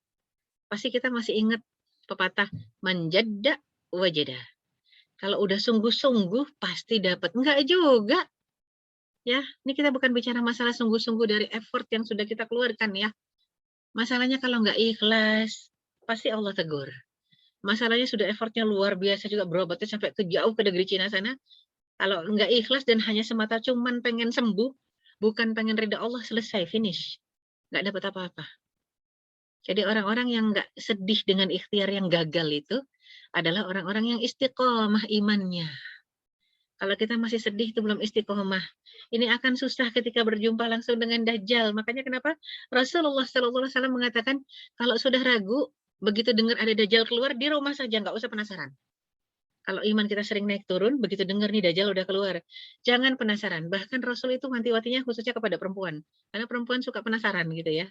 Pasti kita masih ingat pepatah manjadda wajada. Kalau udah sungguh-sungguh pasti dapat. Enggak juga. Ya, ini kita bukan bicara masalah sungguh-sungguh dari effort yang sudah kita keluarkan ya. Masalahnya kalau nggak ikhlas, pasti Allah tegur. Masalahnya sudah effortnya luar biasa juga berobatnya sampai ke jauh ke negeri Cina sana. Kalau nggak ikhlas dan hanya semata cuman pengen sembuh, bukan pengen ridha Allah, selesai, finish. Nggak dapat apa-apa. Jadi orang-orang yang nggak sedih dengan ikhtiar yang gagal itu adalah orang-orang yang istiqomah imannya. Kalau kita masih sedih itu belum istiqomah. Ini akan susah ketika berjumpa langsung dengan Dajjal. Makanya kenapa Rasulullah SAW mengatakan kalau sudah ragu, begitu dengar ada Dajjal keluar, di rumah saja, nggak usah penasaran. Kalau iman kita sering naik turun, begitu dengar nih Dajjal udah keluar, jangan penasaran. Bahkan Rasul itu wanti-wantinya khususnya kepada perempuan. Karena perempuan suka penasaran gitu ya.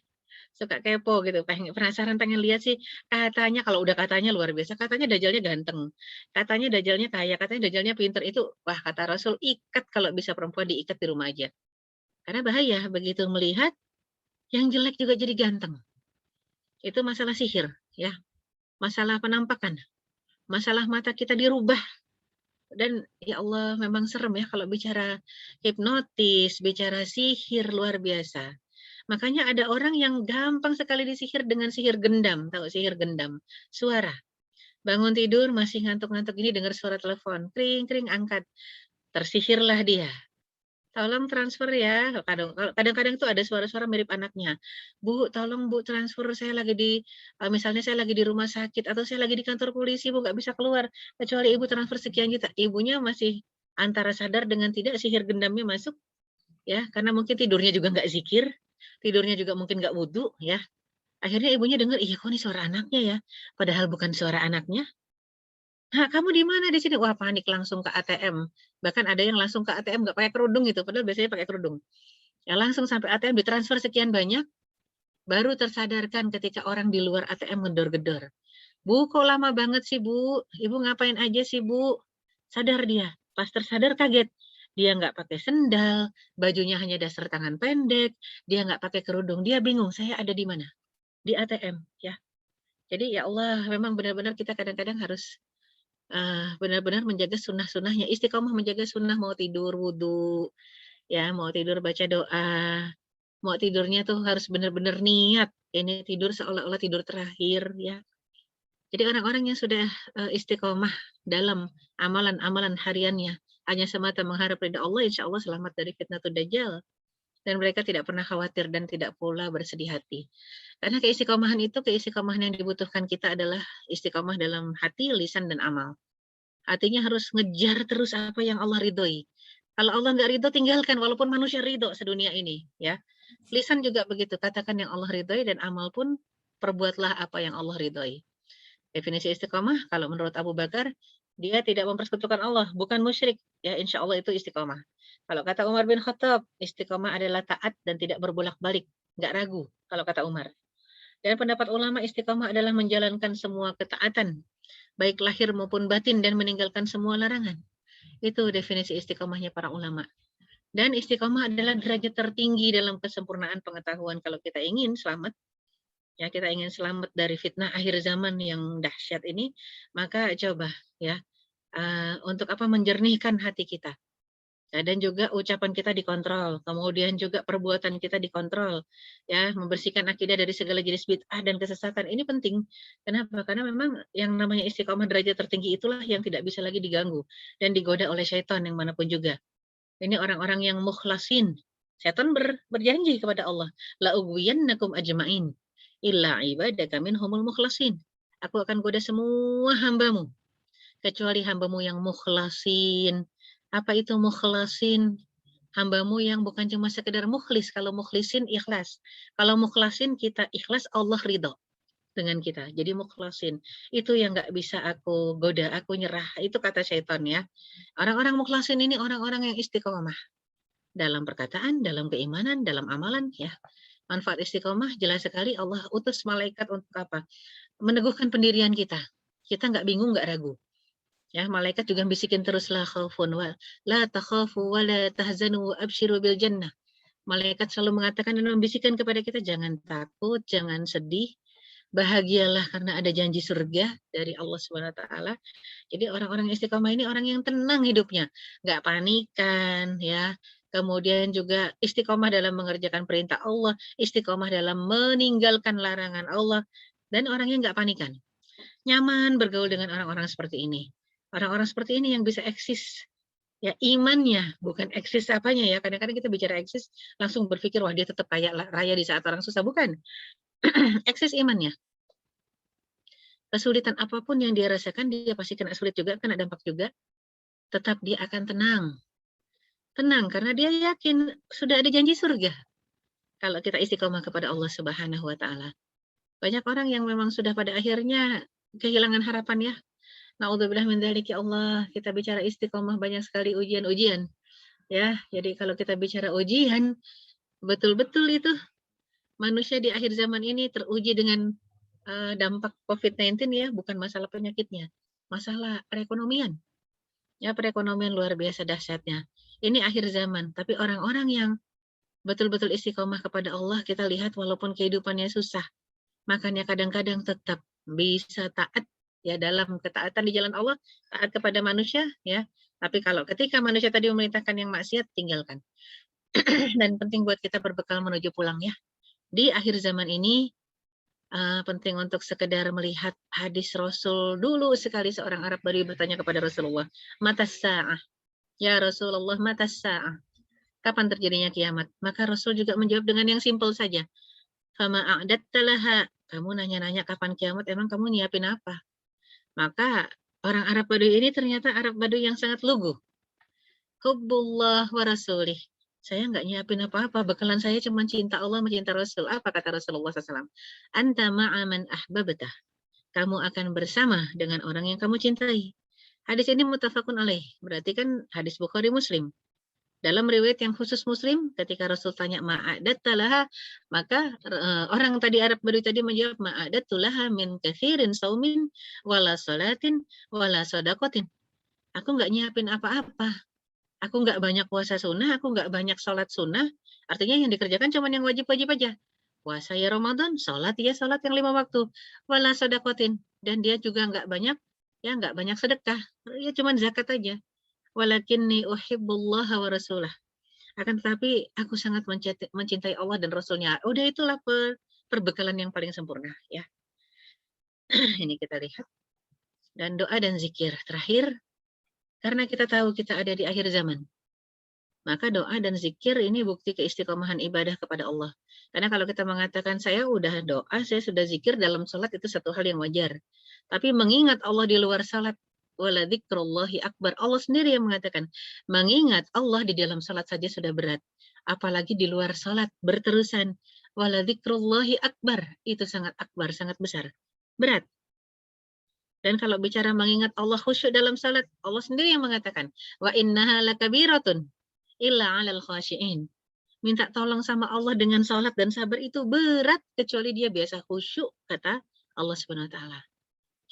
Suka kepo gitu, penasaran pengen lihat sih, katanya kalau udah katanya luar biasa, katanya Dajjalnya ganteng, katanya Dajjalnya kaya, katanya Dajjalnya pinter, itu wah kata Rasul ikat kalau bisa perempuan diikat di rumah aja. Karena bahaya begitu melihat yang jelek juga jadi ganteng. Itu masalah sihir ya, masalah penampakan, masalah mata kita dirubah. Dan ya Allah memang serem ya kalau bicara hipnotis, bicara sihir luar biasa. Makanya ada orang yang gampang sekali disihir dengan sihir gendam, tahu sihir gendam? Suara. Bangun tidur masih ngantuk-ngantuk ini dengar suara telepon, kring-kring angkat. Tersihirlah dia. Tolong transfer ya. Kadang-kadang tuh ada suara-suara mirip anaknya. Bu, tolong Bu transfer, saya lagi di misalnya saya lagi di rumah sakit atau saya lagi di kantor polisi, Bu nggak bisa keluar. Kecuali Ibu transfer sekian juta. Ibunya masih antara sadar dengan tidak, sihir gendamnya masuk ya, karena mungkin tidurnya juga nggak zikir, tidurnya juga mungkin nggak wudhu ya. Akhirnya ibunya dengar, iya kok ini suara anaknya ya, padahal bukan suara anaknya. "Nah, kamu di mana?" "Di sini." Wah, panik langsung ke ATM. Bahkan ada yang langsung ke ATM nggak pakai kerudung gitu, padahal biasanya pakai kerudung. Ya langsung sampai ATM ditransfer sekian banyak, baru tersadarkan ketika orang di luar ATM ngedor-gedor. "Bu, kok lama banget sih, Bu? Ibu ngapain aja sih, Bu?" Sadar dia. Pas tersadar kaget. Dia nggak pakai sendal, bajunya hanya dasar tangan pendek, dia nggak pakai kerudung, dia bingung, "Saya ada di mana?" Di ATM, ya. Jadi ya Allah, memang benar-benar kita kadang-kadang harus, benar-benar menjaga sunnah-sunnahnya, istiqomah menjaga sunnah, mau tidur wudu, ya, mau tidur baca doa, mau tidurnya tuh harus benar-benar niat, ini tidur seolah-olah tidur terakhir, ya. Jadi orang-orang yang sudah, istiqomah dalam amalan-amalan hariannya, hanya semata mengharap ridha Allah, insya Allah selamat dari fitnatud dajjal. Dan mereka tidak pernah khawatir dan tidak pula bersedih hati. Karena keistiqomahan itu, keistiqomahan yang dibutuhkan kita adalah istiqomah dalam hati, lisan, dan amal. Hatinya harus ngejar terus apa yang Allah ridhoi. Kalau Allah nggak ridho, tinggalkan walaupun manusia ridho sedunia ini, ya. Lisan juga begitu, katakan yang Allah ridhoi, dan amal pun perbuatlah apa yang Allah ridhoi. Definisi istiqomah kalau menurut Abu Bakar, Dia tidak mempersekutukan Allah, bukan musyrik, ya insya Allah itu istiqomah. Kalau kata Umar bin Khattab, istiqomah adalah taat dan tidak berbolak-balik, nggak ragu kalau kata Umar. Dan pendapat ulama istiqomah adalah menjalankan semua ketaatan, baik lahir maupun batin dan meninggalkan semua larangan. Itu definisi istiqomahnya para ulama. Dan istiqomah adalah derajat tertinggi dalam kesempurnaan pengetahuan kalau kita ingin selamat. Ya, kita ingin selamat dari fitnah akhir zaman yang dahsyat ini, maka coba ya untuk apa menjernihkan hati kita. Ya, dan juga ucapan kita dikontrol, kemudian juga perbuatan kita dikontrol, ya, membersihkan akidah dari segala jenis bid'ah dan kesesatan. Ini penting. Kenapa? Karena memang yang namanya istiqomah derajat tertinggi itulah yang tidak bisa lagi diganggu dan digoda oleh syaitan yang manapun juga. Ini orang-orang yang mukhlasin. Syaitan berjanji kepada Allah, la ughwiyannakum ajmain illa ibadaka minhumul mukhlasin. Aku akan goda semua hambamu kecuali hambamu yang mukhlasin. Apa itu mukhlasin? Hambamu yang bukan cuma sekedar mukhlis. Kalau mukhlisin ikhlas. Kalau mukhlasin kita ikhlas, Allah ridho dengan kita. Jadi mukhlasin. Itu yang nggak bisa aku goda, aku nyerah. Itu kata syaitan ya. Orang-orang mukhlasin ini orang-orang yang istiqomah. Dalam perkataan, dalam keimanan, dalam amalan ya. Manfaat istiqomah jelas sekali Allah utus malaikat untuk apa? Meneguhkan pendirian kita. Kita nggak bingung, nggak ragu. Ya, malaikat juga bisikin terus la khaufun wa la takhafu wa la tahzanu wa absyiru bil jannah. Malaikat selalu mengatakan dan membisikkan kepada kita jangan takut, jangan sedih, bahagialah karena ada janji surga dari Allah Subhanahu wa taala. Jadi orang-orang istiqomah ini orang yang tenang hidupnya, nggak panikan ya. Kemudian juga istiqomah dalam mengerjakan perintah Allah, istiqomah dalam meninggalkan larangan Allah dan orangnya nggak panikan. Nyaman bergaul dengan orang-orang seperti ini. Orang-orang seperti ini yang bisa eksis ya imannya, bukan eksis apanya ya. Kadang-kadang kita bicara eksis langsung berpikir wah dia tetap kaya raya di saat orang susah, bukan. Eksis imannya. Kesulitan apapun yang dia rasakan dia pasti kena sulit juga, kena dampak juga. Tetap dia akan tenang. Tenang karena dia yakin sudah ada janji surga. Kalau kita istiqomah kepada Allah Subhanahu wa taala. Banyak orang yang memang sudah pada akhirnya kehilangan harapan ya. Naudzubillah min dzalik ya Allah, kita bicara istiqomah banyak sekali ujian-ujian. Ya, jadi kalau kita bicara ujian, betul-betul itu manusia di akhir zaman ini teruji dengan dampak COVID-19 ya, bukan masalah penyakitnya, masalah perekonomian. Ya, perekonomian luar biasa dahsyatnya. Ini akhir zaman, tapi orang-orang yang betul-betul istiqomah kepada Allah, kita lihat walaupun kehidupannya susah, makanya kadang-kadang tetap bisa taat ya dalam ketaatan di jalan Allah, taat kepada manusia ya. Tapi kalau ketika manusia tadi memerintahkan yang maksiat, tinggalkan. Dan penting buat kita berbekal menuju pulang ya. Di akhir zaman ini penting untuk sekedar melihat hadis Rasul. Dulu sekali seorang Arab Badui bertanya kepada Rasulullah, "Matas sa'ah?" Ya Rasulullah, matas sa'ah? Kapan terjadinya kiamat? Maka Rasul juga menjawab dengan yang simpel saja. Fama a'datta laha. Kamu nanya-nanya kapan kiamat, emang kamu nyiapin apa? Maka orang Arab Badui ini ternyata Arab Badui yang sangat lugu. Hubbullah wa rasulih. Saya nggak nyiapin apa-apa, bekalan saya cuma cinta Allah, mencinta Rasul. Apa kata Rasulullah SAW? Anta ma'aman ahbabtah. Kamu akan bersama dengan orang yang kamu cintai. Hadis ini muttafaqun alaih. Berarti kan hadis Bukhari Muslim. Dalam riwayat yang khusus Muslim, ketika Rasul tanya ma'adatta laha, maka orang tadi Arab Badui tadi menjawab ma'adattu laha min katsirin saumin wala salatin wala sadaqatin. Aku nggak nyiapin apa-apa. Aku nggak banyak puasa sunnah, aku nggak banyak sholat sunnah. Artinya yang dikerjakan cuma yang wajib-wajib aja. Puasa ya Ramadan, sholat ya sholat yang 5 waktu. Wala sadaqatin. Dan dia juga nggak banyak, ya nggak banyak sedekah. Ya cuma zakat aja. Walakinni uhibbullah wa rasulah. Akan tetapi aku sangat mencintai Allah dan Rasulnya. Udah itulah perbekalan yang paling sempurna ya. Ini kita lihat. Dan doa dan zikir. Terakhir, karena kita tahu kita ada di akhir zaman. Maka doa dan zikir ini bukti keistiqomahan ibadah kepada Allah. Karena kalau kita mengatakan saya udah doa, saya sudah zikir dalam sholat itu satu hal yang wajar. Tapi mengingat Allah di luar sholat, wala dzikrullahi akbar. Allah sendiri yang mengatakan, mengingat Allah di dalam sholat saja sudah berat. Apalagi di luar sholat, berterusan. Wala dzikrullahi akbar. Itu sangat akbar, sangat besar. Berat. Dan kalau bicara mengingat Allah khusyuk dalam salat, Allah sendiri yang mengatakan, wa innaha lakabiratun illa 'alal khashi'in. Minta tolong sama Allah dengan salat dan sabar itu berat kecuali dia biasa khusyuk, kata Allah Subhanahu wa taala.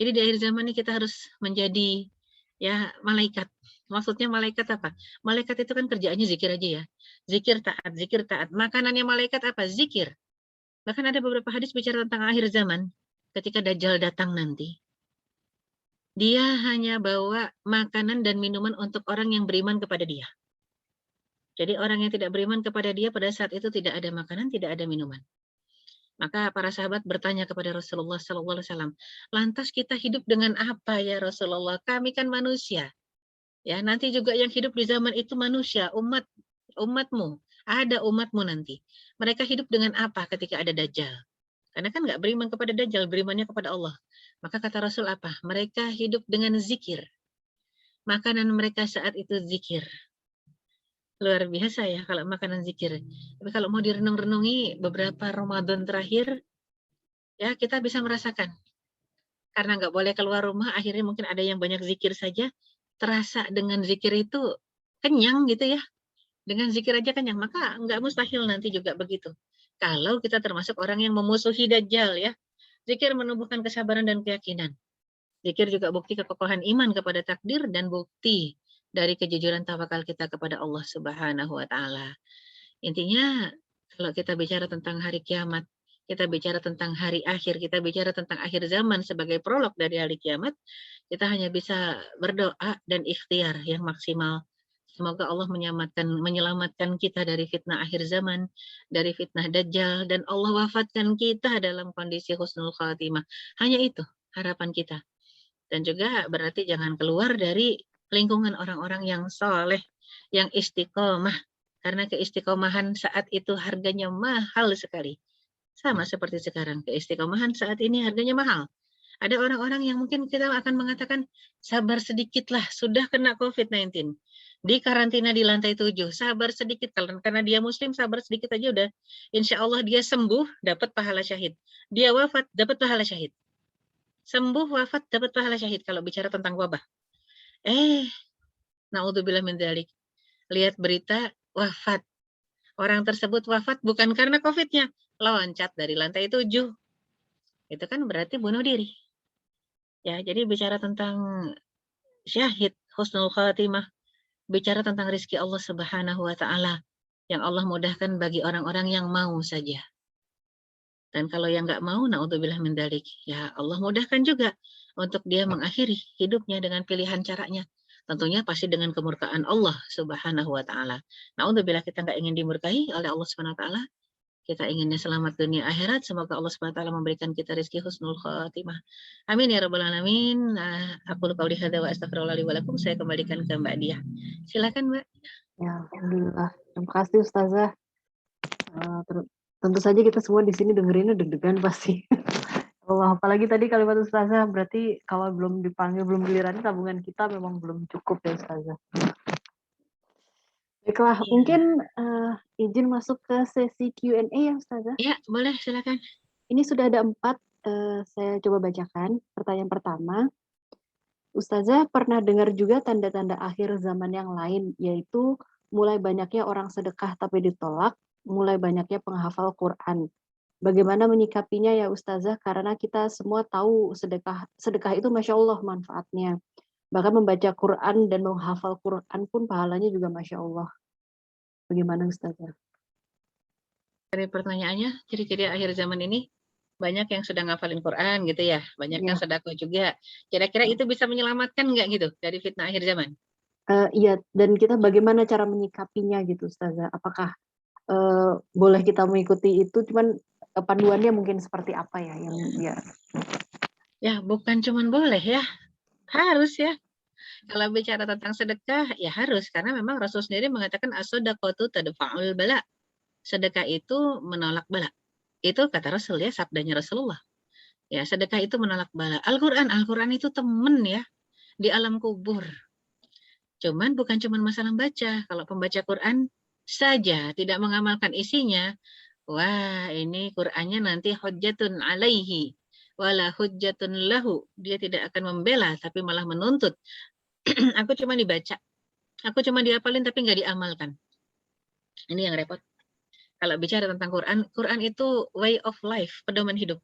Jadi di akhir zaman ini kita harus menjadi ya malaikat. Maksudnya malaikat apa? Malaikat itu kan kerjaannya zikir aja ya. Zikir taat, zikir taat. Makanannya malaikat apa? Zikir. Bahkan ada beberapa hadis bicara tentang akhir zaman. Ketika Dajjal datang nanti. Dia hanya bawa makanan dan minuman untuk orang yang beriman kepada dia. Jadi orang yang tidak beriman kepada dia pada saat itu tidak ada makanan, tidak ada minuman. Maka para sahabat bertanya kepada Rasulullah SAW, lantas kita hidup dengan apa ya Rasulullah? Kami kan manusia. Ya, nanti juga yang hidup di zaman itu manusia, umatmu. Ada umatmu nanti. Mereka hidup dengan apa ketika ada Dajjal? Karena kan nggak beriman kepada Dajjal, berimannya kepada Allah. Maka kata Rasul apa? Mereka hidup dengan zikir. Makanan mereka saat itu zikir. Luar biasa ya kalau makanan zikir. Tapi kalau mau direnung-renungi beberapa Ramadan terakhir, ya kita bisa merasakan. Karena nggak boleh keluar rumah, akhirnya mungkin ada yang banyak zikir saja, terasa dengan zikir itu kenyang gitu ya. Dengan zikir aja kenyang, maka nggak mustahil nanti juga begitu. Kalau kita termasuk orang yang memusuhi Dajjal ya. Zikir menumbuhkan kesabaran dan keyakinan. Zikir juga bukti kekokohan iman kepada takdir dan bukti dari kejujuran tawakal kita kepada Allah Subhanahu wa taala. Intinya kalau kita bicara tentang hari kiamat, kita bicara tentang hari akhir, kita bicara tentang akhir zaman sebagai prolog dari hari kiamat, kita hanya bisa berdoa dan ikhtiar yang maksimal. Semoga Allah menyelamatkan kita dari fitnah akhir zaman, dari fitnah Dajjal, dan Allah wafatkan kita dalam kondisi husnul khatimah. Hanya itu harapan kita. Dan juga berarti jangan keluar dari lingkungan orang-orang yang soleh, yang istiqomah. Karena keistiqomahan saat itu harganya mahal sekali. Sama seperti sekarang, keistiqomahan saat ini harganya mahal. Ada orang-orang yang mungkin kita akan mengatakan, sabar sedikitlah, sudah kena COVID-19. Di karantina di lantai 7, sabar sedikit. Karena dia muslim, sabar sedikit aja udah. Insya Allah dia sembuh, dapat pahala syahid. Dia wafat, dapat pahala syahid. Sembuh, wafat, dapat pahala syahid kalau bicara tentang wabah. Naudzubillah min dzalik. Lihat berita, wafat. Orang tersebut wafat bukan karena COVID-nya, loncat dari lantai 7. Itu kan berarti bunuh diri. Ya, jadi bicara tentang syahid, husnul khatimah, bicara tentang rizki Allah Subhanahu wa taala yang Allah mudahkan bagi orang-orang yang mau saja. Dan kalau yang nggak mau, naudzubillah min dzalik, ya Allah mudahkan juga untuk dia mengakhiri hidupnya dengan pilihan caranya. Tentunya pasti dengan kemurkaan Allah Subhanahu wa taala. Naudzubillah, kita nggak ingin dimurkai oleh Allah Subhanahu wa taala. Kita inginnya selamat dunia akhirat. Semoga Allah Subhanahu wa taala memberikan kita rezeki husnul khatimah. Amin ya rabbal alamin. Aku qauli hadza wa astaghfirullah li wa lakum. Saya kembalikan ke Mbak Diah. Silakan, Mbak. Ya, alhamdulillah. Terima kasih Ustazah. Tentu saja kita semua di sini dengerinnya deg-degan pasti. Allah, apalagi tadi kalimat Ustazah, berarti kalau belum dipanggil, belum giliran tabungan kita memang belum cukup ya Ustazah. Baiklah, mungkin izin masuk ke sesi Q&A ya Ustazah. Ya, boleh, silakan. Ini sudah ada 4, saya coba bacakan. Pertanyaan pertama, Ustazah pernah dengar juga tanda-tanda akhir zaman yang lain, yaitu mulai banyaknya orang sedekah tapi ditolak, mulai banyaknya penghafal Quran. Bagaimana menyikapinya ya Ustazah? Karena kita semua tahu sedekah itu Masya Allah manfaatnya. Bahkan membaca Quran dan menghafal Quran pun pahalanya juga Masya Allah. Bagaimana Ustazah? Dari pertanyaannya, ciri-ciri akhir zaman ini banyak yang sudah ngafalin Quran gitu ya, banyak yang sedekah juga. Kira-kira itu bisa menyelamatkan nggak gitu dari fitnah akhir zaman? Iya, dan kita bagaimana cara menyikapinya gitu Ustazah? Apakah boleh kita mengikuti itu, cuman panduannya mungkin seperti apa ya yang ya? Ya, bukan cuman boleh ya, harus ya. Kalau bicara tentang sedekah, ya harus karena memang Rasul sendiri mengatakan as-shadaqatu tadfa'ul bala. Sedekah itu menolak bala. Itu kata Rasul ya, sabdanya Rasulullah. Ya, sedekah itu menolak bala. Al-Qur'an itu temen ya di alam kubur. Cuman bukan cuman masalah baca. Kalau pembaca Quran saja tidak mengamalkan isinya, wah ini Qur'annya nanti hujjatun alaihi wala hujjatun lahu. Dia tidak akan membela tapi malah menuntut. Aku cuma dibaca, aku cuma dihafalin tapi nggak diamalkan. Ini yang repot. Kalau bicara tentang Quran, Quran itu way of life, pedoman hidup.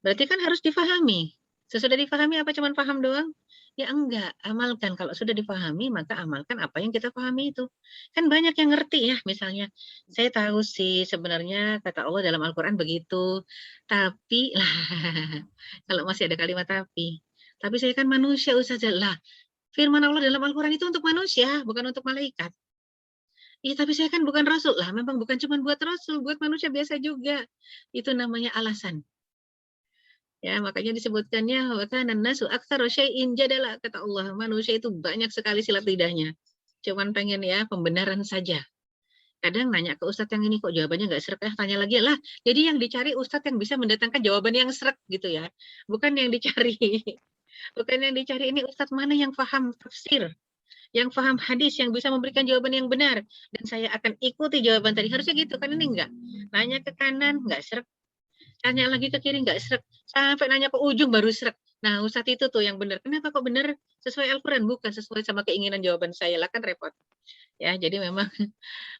Berarti kan harus difahami. Sesudah difahami apa cuma paham doang? Ya enggak, amalkan. Kalau sudah difahami, maka amalkan apa yang kita pahami itu. Kan banyak yang ngerti ya, misalnya. Saya tahu sih sebenarnya kata Allah dalam Al-Quran begitu. Tapi, lah, kalau masih ada kalimat tapi. Tapi saya kan manusia, Ustazah. Lah, firman Allah dalam Al-Quran itu untuk manusia, bukan untuk malaikat. Iya, tapi saya kan bukan Rasul. Lah, memang bukan cuma buat Rasul, buat manusia biasa juga. Itu namanya alasan. Ya, makanya disebutkannya wa kana nasu aktsara syai'in jadala, kata Allah. Manusia itu banyak sekali silat lidahnya. Cuman pengen ya pembenaran saja. Kadang nanya ke ustadz yang ini kok jawabannya nggak sreg, tanya lagi lah. Jadi yang dicari ustadz yang bisa mendatangkan jawaban yang sreg gitu ya. Bukan yang dicari. Bukan yang dicari ini ustadz mana yang paham tafsir, yang paham hadis, yang bisa memberikan jawaban yang benar. Dan saya akan ikuti jawaban tadi. Harusnya gitu kan, ini enggak. Nanya ke kanan nggak sreg, tanya lagi ke kiri nggak sreg, sampai nanya ke ujung baru sreg. Nah, ustadz itu tuh yang benar. Kenapa kok benar? Sesuai Al-Quran, bukan sesuai sama keinginan jawaban saya. Lah kan repot. Ya, jadi memang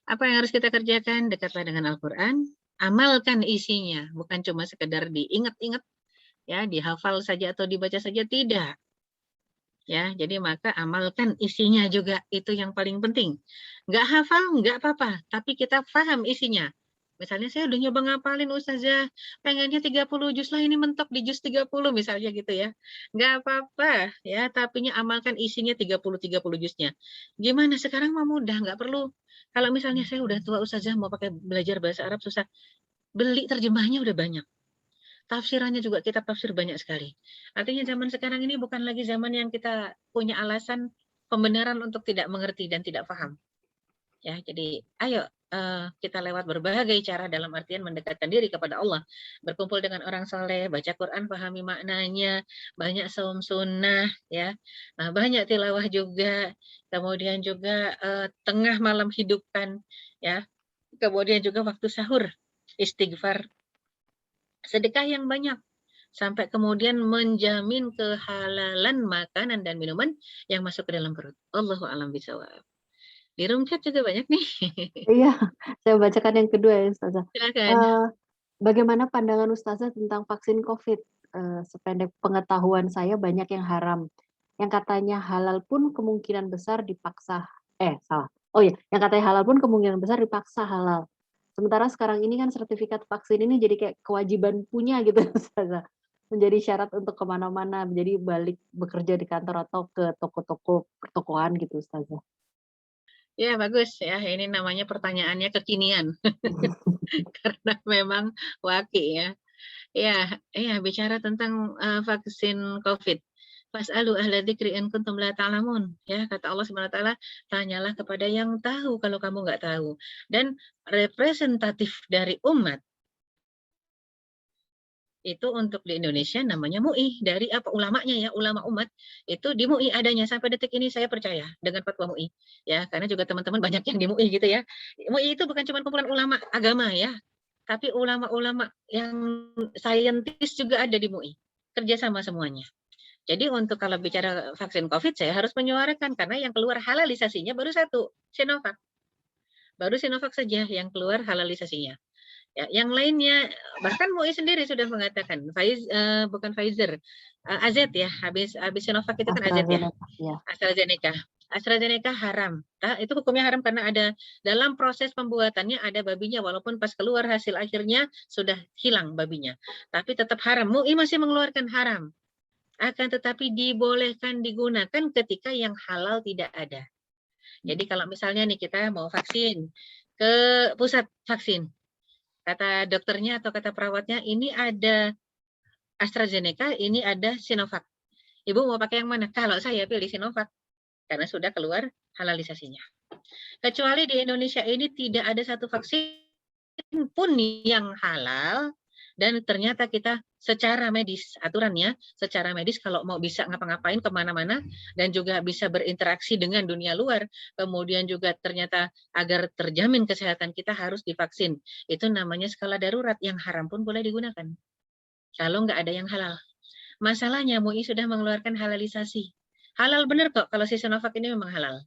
apa yang harus kita kerjakan? Dekatlah dengan Al-Quran, amalkan isinya, bukan cuma sekedar diingat-ingat, ya, dihafal saja atau dibaca saja, tidak. Ya, jadi maka amalkan isinya juga, itu yang paling penting. Nggak hafal, nggak apa-apa, tapi kita paham isinya. Misalnya saya udah nyoba ngapalin Ustazah, pengennya 30 juz lah, ini mentok di juz 30 misalnya gitu ya. Nggak apa-apa ya, tapinya amalkan isinya 30 juznya. Gimana sekarang mah mudah, nggak perlu. Kalau misalnya saya udah tua Ustazah mau pakai belajar bahasa Arab susah, beli terjemahnya udah banyak. Tafsirannya juga kitab tafsir banyak sekali. Artinya zaman sekarang ini bukan lagi zaman yang kita punya alasan pembenaran untuk tidak mengerti dan tidak paham. Ya, jadi ayo kita lewat berbagai cara dalam artian mendekatkan diri kepada Allah, berkumpul dengan orang soleh, baca Quran, pahami maknanya, banyak saum sunnah, ya, banyak tilawah juga, kemudian juga tengah malam hidupkan, ya, kemudian juga waktu sahur, istighfar, sedekah yang banyak, sampai kemudian menjamin kehalalan makanan dan minuman yang masuk ke dalam perut. Allahu a'lam bishawab. Di room chat juga banyak nih. Iya, saya bacakan yang kedua ya Ustazah. Silakan. Eee, Bagaimana pandangan Ustazah tentang vaksin Covid? Sependek pengetahuan saya banyak yang haram, yang katanya halal pun kemungkinan besar dipaksa salah. Oh iya, yang katanya halal pun kemungkinan besar dipaksa halal. Sementara sekarang ini kan sertifikat vaksin ini jadi kayak kewajiban punya gitu Ustazah, menjadi syarat untuk ke mana-mana, jadi balik bekerja di kantor atau ke toko-toko pertokoan gitu Ustazah. Ya, bagus ya. Ini namanya pertanyaannya kekinian. Karena memang waki ya. Ya, ya bicara tentang vaksin COVID. Fas'alu ahla dzikri in kuntum la ta'lamun. Ya, kata Allah Subhanahu wa taala, tanyalah kepada yang tahu kalau kamu nggak tahu. Dan representatif dari umat itu untuk di Indonesia namanya MUI, dari apa ulamanya ya, ulama umat itu di MUI adanya sampai detik ini, saya percaya dengan fatwa MUI ya, karena juga teman-teman banyak yang di MUI gitu ya. MUI itu bukan cuma kumpulan ulama agama ya, tapi ulama-ulama yang saintis juga ada di MUI, kerjasama semuanya. Jadi untuk kalau bicara vaksin COVID saya harus menyuarakan, karena yang keluar halalisasinya baru satu, Sinovac. Baru Sinovac saja yang keluar halalisasinya. Ya, yang lainnya bahkan MUI sendiri sudah mengatakan, bukan Pfizer, AZ ya, habis Sinovac itu kan AZ ya, AstraZeneca, ya. AstraZeneca. AstraZeneca haram. Nah, itu hukumnya haram karena ada dalam proses pembuatannya ada babinya, walaupun pas keluar hasil akhirnya sudah hilang babinya. Tapi tetap haram. MUI masih mengeluarkan haram. Akan tetapi dibolehkan digunakan ketika yang halal tidak ada. Jadi kalau misalnya nih kita mau vaksin ke pusat vaksin, kata dokternya atau kata perawatnya, ini ada AstraZeneca, ini ada Sinovac. Ibu mau pakai yang mana? Kalau saya pilih Sinovac, karena sudah keluar halalisasinya. Kecuali di Indonesia ini tidak ada satu vaksin pun yang halal, dan ternyata kita secara medis, aturannya secara medis kalau mau bisa ngapa-ngapain kemana-mana dan juga bisa berinteraksi dengan dunia luar, kemudian juga ternyata agar terjamin kesehatan kita harus divaksin. Itu namanya skala darurat, yang haram pun boleh digunakan kalau nggak ada yang halal. Masalahnya MUI sudah mengeluarkan halalisasi. Halal benar kok kalau si Sinovac ini memang halal.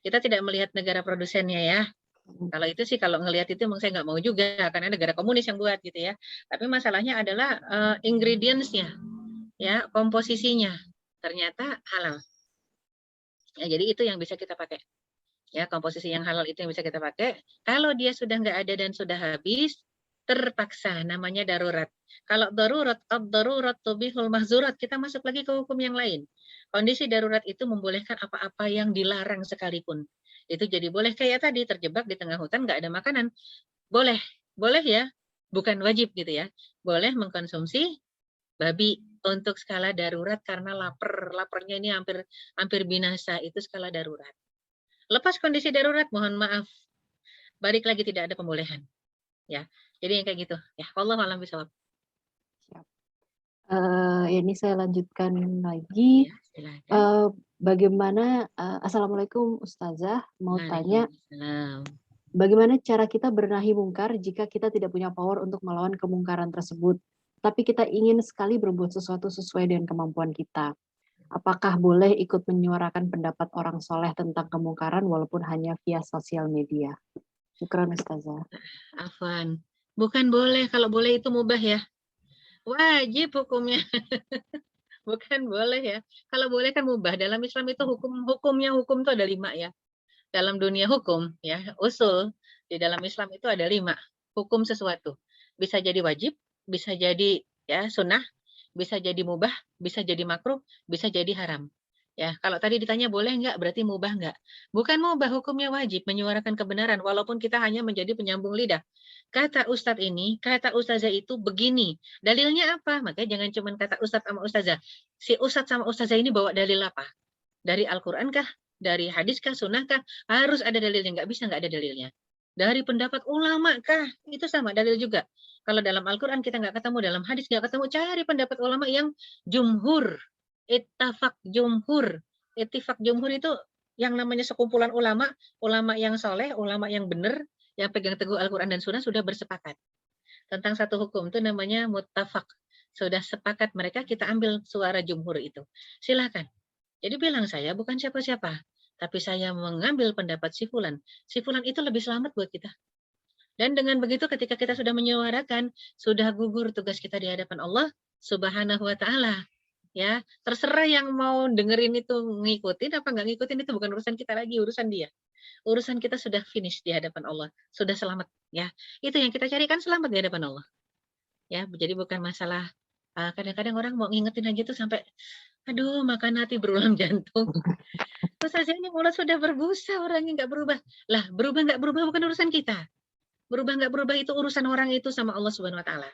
Kita tidak melihat negara produsennya ya. Kalau itu sih kalau ngelihat itu memang saya nggak mau juga karena negara komunis yang buat gitu ya. Tapi masalahnya adalah ingredients-nya, ya komposisinya ternyata halal. Ya, jadi itu yang bisa kita pakai. Ya, komposisi yang halal itu yang bisa kita pakai. Kalau dia sudah nggak ada dan sudah habis, terpaksa namanya darurat. Kalau darurat, ad-darurat tubihul mahzurat, kita masuk lagi ke hukum yang lain. Kondisi darurat itu membolehkan apa-apa yang dilarang sekalipun. Itu jadi boleh kayak tadi terjebak di tengah hutan nggak ada makanan. Boleh, boleh ya. Bukan wajib gitu ya. Boleh mengkonsumsi babi untuk skala darurat karena lapar. Laparnya ini hampir hampir binasa, itu skala darurat. Lepas kondisi darurat, mohon maaf, balik lagi tidak ada pembolehan. Ya, jadi yang kayak gitu. Ya, wallahu a'lam bishawab. Siap. Ini saya lanjutkan lagi. Ya, silakan. Bagaimana, Assalamualaikum Ustazah, mau tanya, Waalaikumsalam. bagaimana cara kita bernahi mungkar jika kita tidak punya power untuk melawan kemungkaran tersebut, tapi kita ingin sekali berbuat sesuatu sesuai dengan kemampuan kita? Apakah boleh ikut menyuarakan pendapat orang soleh tentang kemungkaran walaupun hanya via sosial media? Syukran Ustazah. Afwan. Bukan boleh, kalau boleh itu mubah ya. Wajib hukumnya, bukan boleh ya. Kalau boleh kan mubah. Dalam Islam itu hukum itu ada 5 ya. Dalam dunia hukum ya, usul di dalam Islam itu ada 5 hukum sesuatu. Bisa jadi wajib, bisa jadi ya sunnah, bisa jadi mubah, bisa jadi makruh, bisa jadi haram. Ya, kalau tadi ditanya boleh nggak, berarti mubah nggak. Bukan mubah, hukumnya wajib menyuarakan kebenaran, walaupun kita hanya menjadi penyambung lidah. Kata Ustadz ini, kata Ustazah itu begini. Dalilnya apa? Makanya jangan cuma kata Ustadz sama Ustazah. Si Ustadz sama Ustazah ini bawa dalil apa? Dari Al-Quran kah? Dari hadis kah? Sunnah kah? Harus ada dalilnya. Nggak bisa nggak ada dalilnya. Dari pendapat ulama kah? Itu sama dalil juga. Kalau dalam Al-Quran kita nggak ketemu, dalam hadis nggak ketemu, cari pendapat ulama yang jumhur. Ittafaq jumhur. Ittifaq jumhur itu yang namanya sekumpulan ulama, ulama yang soleh, ulama yang benar, yang pegang teguh Al-Quran dan Sunnah sudah bersepakat tentang satu hukum, itu namanya muttafaq. Sudah sepakat mereka, kita ambil suara jumhur itu. Silakan. Jadi bilang saya bukan siapa-siapa, tapi saya mengambil pendapat si fulan. Si fulan itu lebih selamat buat kita. Dan dengan begitu ketika kita sudah menyuarakan, sudah gugur tugas kita di hadapan Allah Subhanahu wa taala. Ya, terserah yang mau dengerin itu ngikutin apa nggak ngikutin, itu bukan urusan kita lagi, urusan dia. Urusan kita sudah finish di hadapan Allah, sudah selamat ya. Itu yang kita cari kan, selamat di hadapan Allah. Ya, jadi bukan masalah kadang-kadang orang mau ngingetin aja tuh sampai aduh makan hati berulang jantung. Terus saja ini mulut sudah berbusa, orangnya nggak berubah. Lah, berubah nggak berubah bukan urusan kita. Berubah nggak berubah itu urusan orang itu sama Allah Subhanahu wa taala.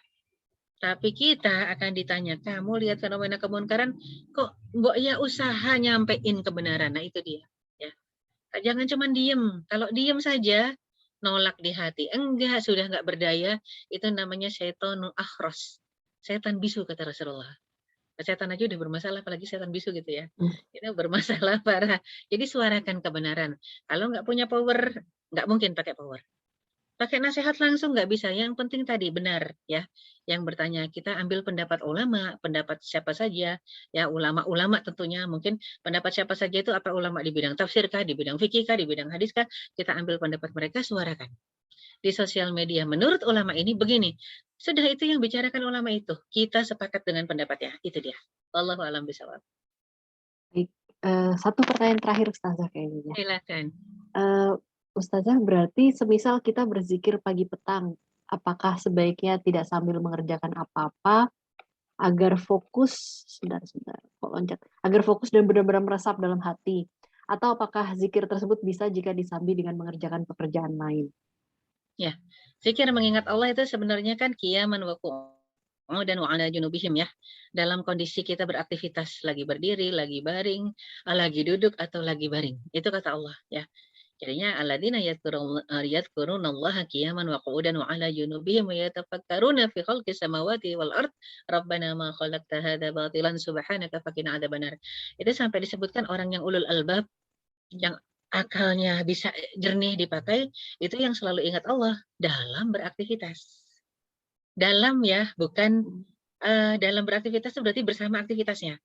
Tapi kita akan ditanya, kamu lihat fenomena kemungkaran, kok mbok ya usaha nyampein kebenaran. Nah, itu dia. Ya. Jangan cuma diem. Kalau diem saja, nolak di hati. Enggak, sudah nggak berdaya. Itu namanya syaitonul akhros. Setan bisu, kata Rasulullah. Setan aja udah bermasalah, apalagi setan bisu gitu ya. Itu bermasalah parah. Jadi suarakan kebenaran. Kalau nggak punya power, nggak mungkin pakai power. Pakai nasihat langsung nggak bisa. Yang penting tadi benar ya. Yang bertanya, kita ambil pendapat ulama, pendapat siapa saja, ya ulama-ulama tentunya. Mungkin pendapat siapa saja itu, apa ulama di bidang tafsir kah, di bidang fikih kah, di bidang hadis kah, kita ambil pendapat mereka, suarakan di sosial media. Menurut ulama ini begini. Sudah, itu yang bicarakan ulama itu. Kita sepakat dengan pendapatnya. Itu dia. Wallahu a'lam bishawab. Baik, satu pertanyaan terakhir Ustazah kayaknya. Silakan. Ustazah, berarti semisal kita berzikir pagi petang, apakah sebaiknya tidak sambil mengerjakan apa-apa agar fokus, sebentar, kok loncat, agar fokus dan benar-benar meresap dalam hati? Atau apakah zikir tersebut bisa jika disambi dengan mengerjakan pekerjaan lain? Ya, zikir mengingat Allah itu sebenarnya kan qiyaman wa qu'udan wa ala junubihim ya. Dalam kondisi kita beraktivitas, lagi berdiri, lagi baring, lagi duduk atau lagi baring. Itu kata Allah ya. Jadinya alladzina yadhkurunallaha qiyaman wa qu'udan wa ala junubihim wa yatafakkaruna fi khalqis samawati wal ard rabbana ma khalaqta hadza batilan subhanaka faqina adzabannar. Itu sampai disebutkan orang yang ulul albab, yang akalnya bisa jernih dipakai, itu yang selalu ingat Allah dalam beraktivitas. Dalam ya, bukan dalam beraktivitas itu berarti bersama aktivitasnya.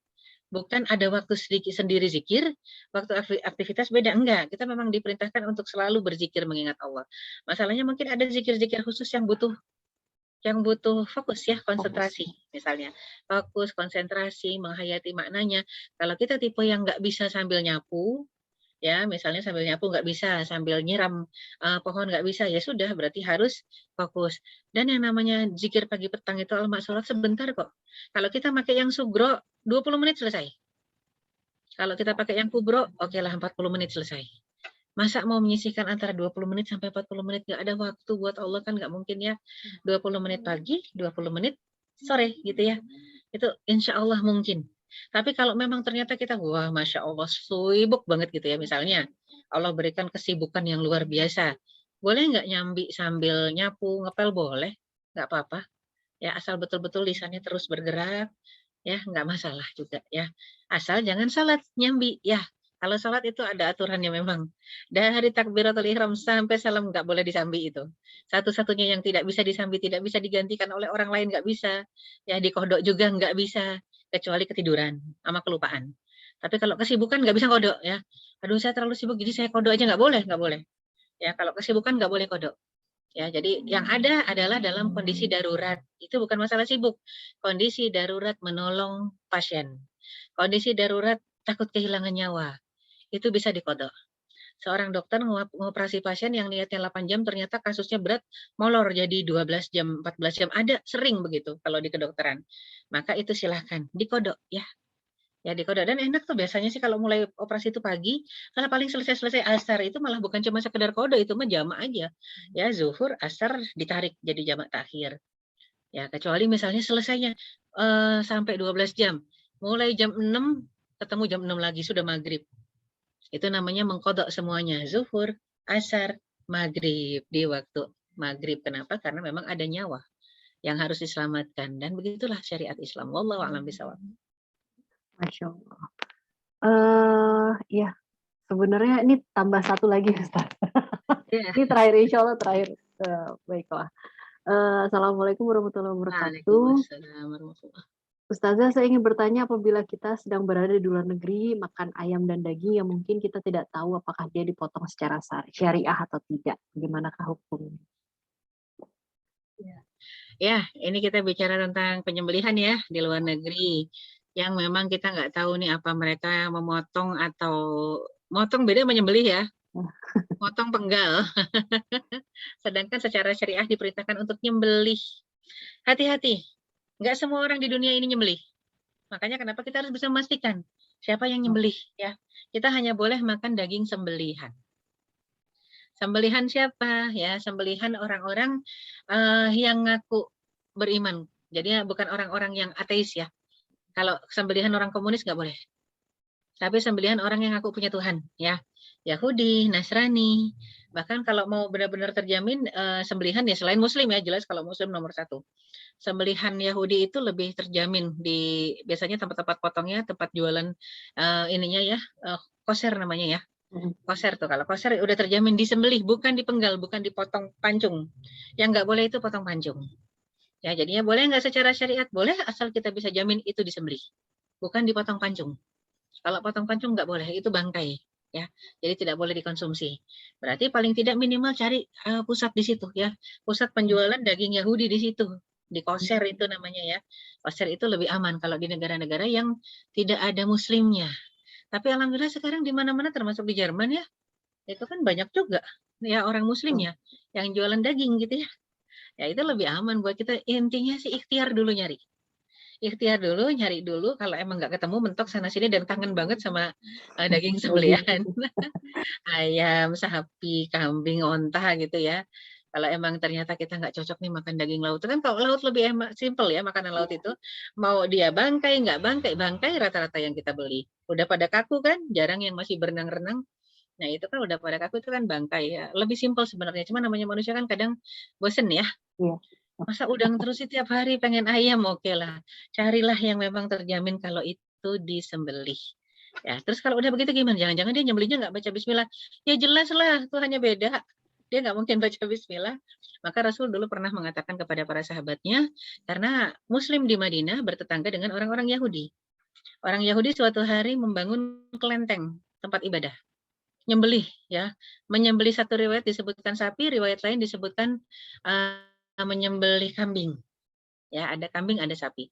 Bukan ada waktu sedikit sendiri zikir, waktu aktivitas beda, enggak. Kita memang diperintahkan untuk selalu berzikir mengingat Allah. Masalahnya mungkin ada zikir-zikir khusus yang butuh fokus ya, Fokus. konsentrasi misalnya. Fokus, konsentrasi, menghayati maknanya. Kalau kita tipe yang nggak bisa sambil nyapu, ya misalnya sambil nyapu nggak bisa, sambil nyiram pohon nggak bisa, ya sudah berarti harus fokus. Dan yang namanya zikir pagi petang itu al-maksurat sebentar kok. Kalau kita pakai yang sugro 20 menit selesai. Kalau kita pakai yang kubro, oke lah 40 menit selesai. Masa mau menyisihkan antara 20 menit sampai 40 menit, nggak ada waktu buat Allah kan nggak mungkin ya. 20 menit pagi, 20 menit sore gitu ya. Itu insya Allah mungkin. Tapi kalau memang ternyata kita, wah Masya Allah sibuk banget gitu ya misalnya. Allah berikan kesibukan yang luar biasa. Boleh nggak nyambi sambil nyapu, ngepel boleh. Nggak apa-apa. Ya asal betul-betul lisannya terus bergerak, ya nggak masalah juga ya. Asal jangan salat nyambi ya. Kalau salat itu ada aturannya memang. Dari takbiratul ihram sampai salam nggak boleh disambi itu. Satu-satunya yang tidak bisa disambi, tidak bisa digantikan oleh orang lain nggak bisa. Ya dikodok juga nggak bisa kecuali ketiduran sama kelupaan. Tapi kalau kesibukan nggak bisa kodok ya. Aduh saya terlalu sibuk jadi saya kodok aja nggak boleh, nggak boleh. Ya kalau kesibukan nggak boleh kodok. Ya, jadi yang ada adalah dalam kondisi darurat. Itu bukan masalah sibuk. Kondisi darurat menolong pasien. Kondisi darurat takut kehilangan nyawa. Itu bisa dikodok. Seorang dokter mengoperasi pasien yang niatnya 8 jam ternyata kasusnya berat molor jadi 12 jam, 14 jam. Ada sering begitu kalau di kedokteran. Maka itu silahkan dikodok ya. Ya dikodok dan enak tuh biasanya sih kalau mulai operasi itu pagi, kalau paling selesai asar itu malah bukan cuma sekedar kodok itu mah jamak aja. Ya zuhur, asar ditarik jadi jamak takhir. Ya kecuali misalnya selesainya sampai 12 jam. Mulai jam 6 ketemu jam 6 lagi sudah maghrib. Itu namanya mengkodok semuanya. Zuhur, asar, maghrib di waktu maghrib. Kenapa? Karena memang ada nyawa yang harus diselamatkan dan begitulah syariat Islam. Wallahu a'lam bishawab. Masya Allah. Ya, sebenarnya ini tambah satu lagi, Ustaz. Ya. Ini terakhir, insya Allah terakhir. Baiklah. Assalamualaikum warahmatullahi wabarakatuh. Waalaikumsalam warahmatullahi. Ustazah, saya ingin bertanya apabila kita sedang berada di luar negeri, makan ayam dan daging yang mungkin kita tidak tahu apakah dia dipotong secara syariah atau tidak. Bagaimanakah hukumnya? Ya, ini kita bicara tentang penyembelihan ya di luar negeri. Yang memang kita nggak tahu nih apa mereka memotong atau motong beda menyembelih ya. Motong penggal. Sedangkan secara syariah diperintahkan untuk nyembelih. Hati-hati, nggak semua orang di dunia ini nyembelih. Makanya kenapa kita harus bisa memastikan siapa yang nyembelih ya. Kita hanya boleh makan daging sembelihan. Sembelihan siapa? Ya, sembelihan orang-orang yang ngaku beriman. Jadi bukan orang-orang yang ateis ya. Kalau sembelihan orang komunis nggak boleh. Tapi sembelihan orang yang ngaku punya Tuhan ya. Yahudi, Nasrani. Bahkan kalau mau benar-benar terjamin sembelihan ya selain Muslim ya, jelas kalau Muslim nomor 1. Sembelihan Yahudi itu lebih terjamin di biasanya tempat-tempat potongnya, tempat jualan ininya ya, koser namanya ya. Koser tuh, kalau koser udah terjamin disembelih, bukan dipenggal, bukan dipotong pancung. Yang nggak boleh itu potong pancung. Ya, jadinya boleh nggak secara syariat? Boleh, asal kita bisa jamin itu disembelih. Bukan dipotong pancung. Kalau potong pancung nggak boleh, itu bangkai. Ya, jadi tidak boleh dikonsumsi. Berarti paling tidak minimal cari pusat di situ ya. Pusat penjualan daging Yahudi di situ. Di koser itu namanya ya. Koser itu lebih aman kalau di negara-negara yang tidak ada muslimnya. Tapi alhamdulillah sekarang di mana-mana termasuk di Jerman ya, itu kan banyak juga ya orang muslim ya yang jualan daging gitu ya. Ya itu lebih aman buat kita. Intinya sih ikhtiar dulu nyari. Ikhtiar dulu, nyari dulu. Kalau emang nggak ketemu mentok sana sini dan kangen banget sama daging sembelihan. Ayam, sapi, kambing, onta gitu ya. Kalau emang ternyata kita nggak cocok nih makan daging laut, itu kan kalau laut lebih simple ya makanan laut itu. Mau dia bangkai, nggak bangkai, bangkai rata-rata yang kita beli. Udah pada kaku kan, jarang yang masih berenang-renang. Nah itu kan udah pada kaku itu kan bangkai ya. Lebih simpel sebenarnya, cuma namanya manusia kan kadang bosen ya. Iya. Masa udang terus setiap hari pengen ayam, oke lah. Carilah yang memang terjamin kalau itu disembelih. Ya, terus kalau udah begitu gimana? Jangan-jangan dia nyembelihnya nggak baca bismillah. Ya jelas lah, Tuhannya beda. dia nggak mungkin baca bismillah. Maka Rasul dulu pernah mengatakan kepada para sahabatnya, karena Muslim di Madinah bertetangga dengan orang-orang Yahudi. Orang Yahudi suatu hari membangun kelenteng, tempat ibadah. Nyembelih ya, menyembelih, satu riwayat disebutkan sapi, riwayat lain disebutkan menyembelih kambing. Ya, ada kambing, ada sapi.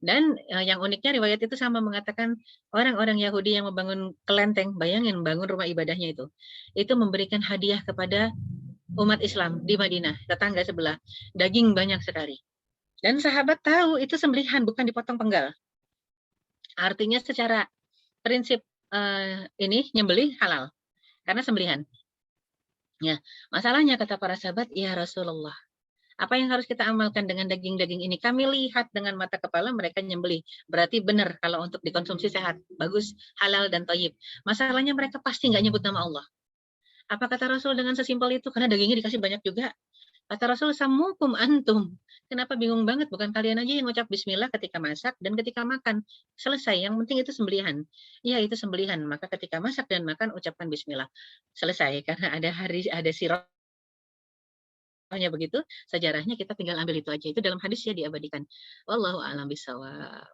Dan yang uniknya riwayat itu sama mengatakan orang-orang Yahudi yang membangun kelenteng, bayangin bangun rumah ibadahnya itu memberikan hadiah kepada umat Islam di Madinah, tetangga sebelah, daging banyak sekali. Dan sahabat tahu itu sembelihan, bukan dipotong penggal. Artinya secara prinsip ini nyembelih halal karena sembelihan. Ya, masalahnya kata para sahabat, ya Rasulullah, apa yang harus kita amalkan dengan daging-daging ini? Kami lihat dengan mata kepala mereka nyembelih. Berarti benar kalau untuk dikonsumsi sehat, bagus, halal dan thayyib. Masalahnya mereka pasti nggak nyebut nama Allah. Apa kata Rasul dengan sesimpel itu? Karena dagingnya dikasih banyak juga. Kata Rasul, samukum antum. Kenapa bingung banget? Bukan kalian aja yang ngucap bismillah ketika masak dan ketika makan. Selesai, yang penting itu sembelihan. Iya, itu sembelihan. Maka ketika masak dan makan, ucapkan bismillah. Selesai, karena ada sirahnya begitu, sejarahnya kita tinggal ambil itu aja. Itu dalam hadis ya diabadikan. Wallahu a'lam bishawab.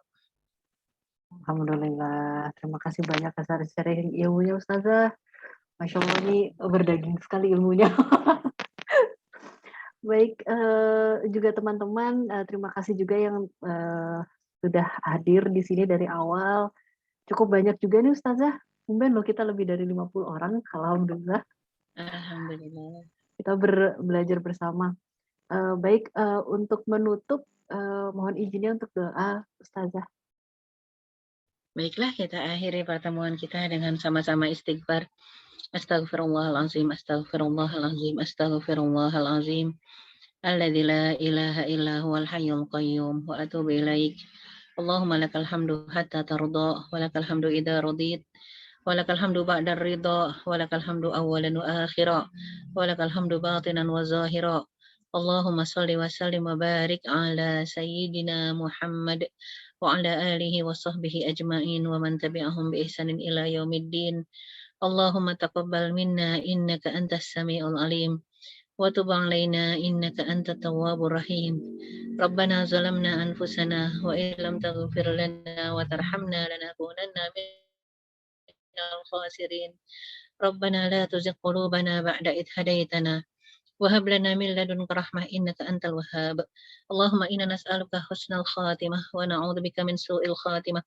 Alhamdulillah. Terima kasih banyak atas sharing ilmunya Ustazah. Masya Allah, ini berdaging sekali ilmunya. Baik, juga teman-teman, terima kasih juga yang sudah hadir di sini dari awal. Cukup banyak juga nih Ustazah. Mungkin loh kita lebih dari 50 orang. Alhamdulillah. Alhamdulillah. Kita belajar bersama. Baik, untuk menutup, mohon izinnya untuk doa Ustazah. Baiklah, kita akhiri pertemuan kita dengan sama-sama istighfar. Astaghfirullahalazim, astaghfirullahalazim, astaghfirullahalazim. Alladzi la ilaha illa huwal hayyul qayyum wa atubu ilaik. Allahumma lakal hamdu hatta tarda wa lakal hamdu idza radit wa lakal hamdu ba'da ridha wa lakal hamdu awwalan wa akhira wa lakal hamdu batinan wa zahira. Allahumma shalli wa sallim wa barik ala sayyidina Muhammad wa ala alihi wa sahbihi ajma'in wa man tabi'ahum bi ihsanin ila yaumiddin. Allahumma taqabbal minna innaka antas samiul alim wa tub alaina innaka antat tawwabur rahim. Rabbana zalamna anfusana wa illam taghfir lana wa tarhamna lanakunanna minal khasirin. Rabbana la tuzigh qulubana ba'da idh hadaitana وهب لنا من لدنك رحمة إنك أنت الوهاب. اللهم إنا نسألك حسن الخاتمة ونعوذ بك من سوء الخاتمة.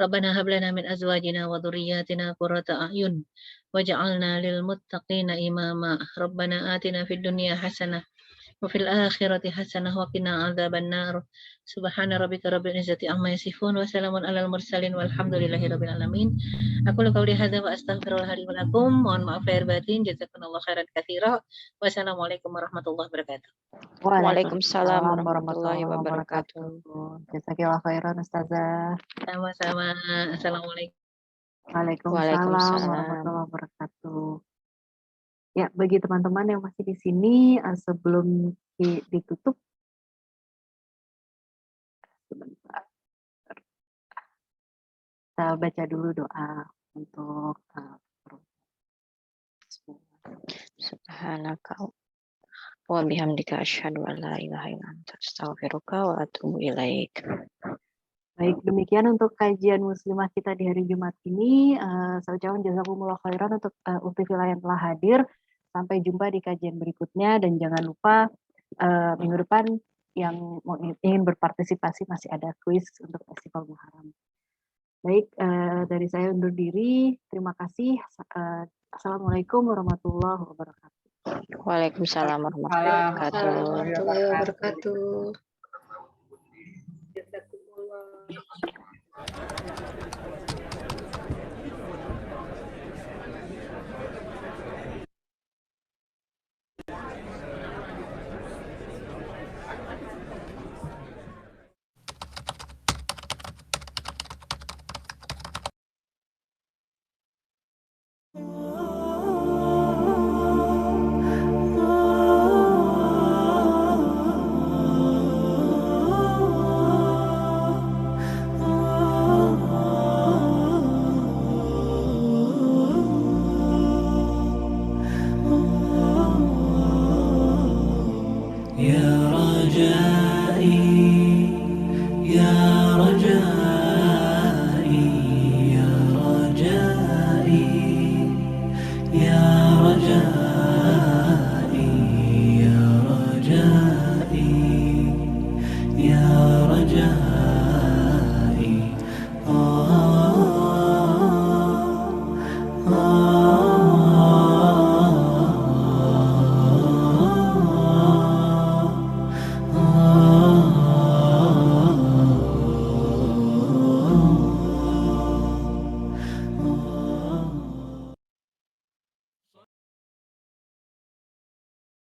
ربنا هب لنا من أزواجنا وذرياتنا قرة أعين واجعلنا للمتقين إماما. ربنا آتنا في الدنيا حسنة وفي الآخرة حسنة وقنا عذاب النار. سبحان ربك رب العزة عما يصفون وسلام على المرسلين والحمد لله رب العالمين. Aku qouli hadza wa astaghfirullah li wa lakum. Mohon maaf lahir batin. Jazakumullah khairan katsira. Wassalamualaikum warahmatullahi wabarakatuh. Waalaikumsalam warahmatullahi wabarakatuh. Jazakallah khairan Ustazah. Sama-sama. Assalamualaikum. Waalaikumsalam warahmatullahi wabarakatuh. Ya, bagi teman-teman yang masih di sini, sebelum ditutup, sebentar. Kita baca dulu doa untuk Subhanaka wa bihamdika asyhadu an la ilaha illa anta astaghfiruka wa atubu ilaik. Baik, demikian untuk kajian muslimah kita di hari Jumat ini. Saya ucapkan jazakumullah khairan untuk Ukti-Fillah yang telah hadir. Sampai jumpa di kajian berikutnya, dan jangan lupa minggu depan yang ingin berpartisipasi masih ada kuis untuk Festival Muharram. Baik, dari saya undur diri. Terima kasih. Assalamualaikum warahmatullahi wabarakatuh. Waalaikumsalam warahmatullahi wabarakatuh. يا رجاء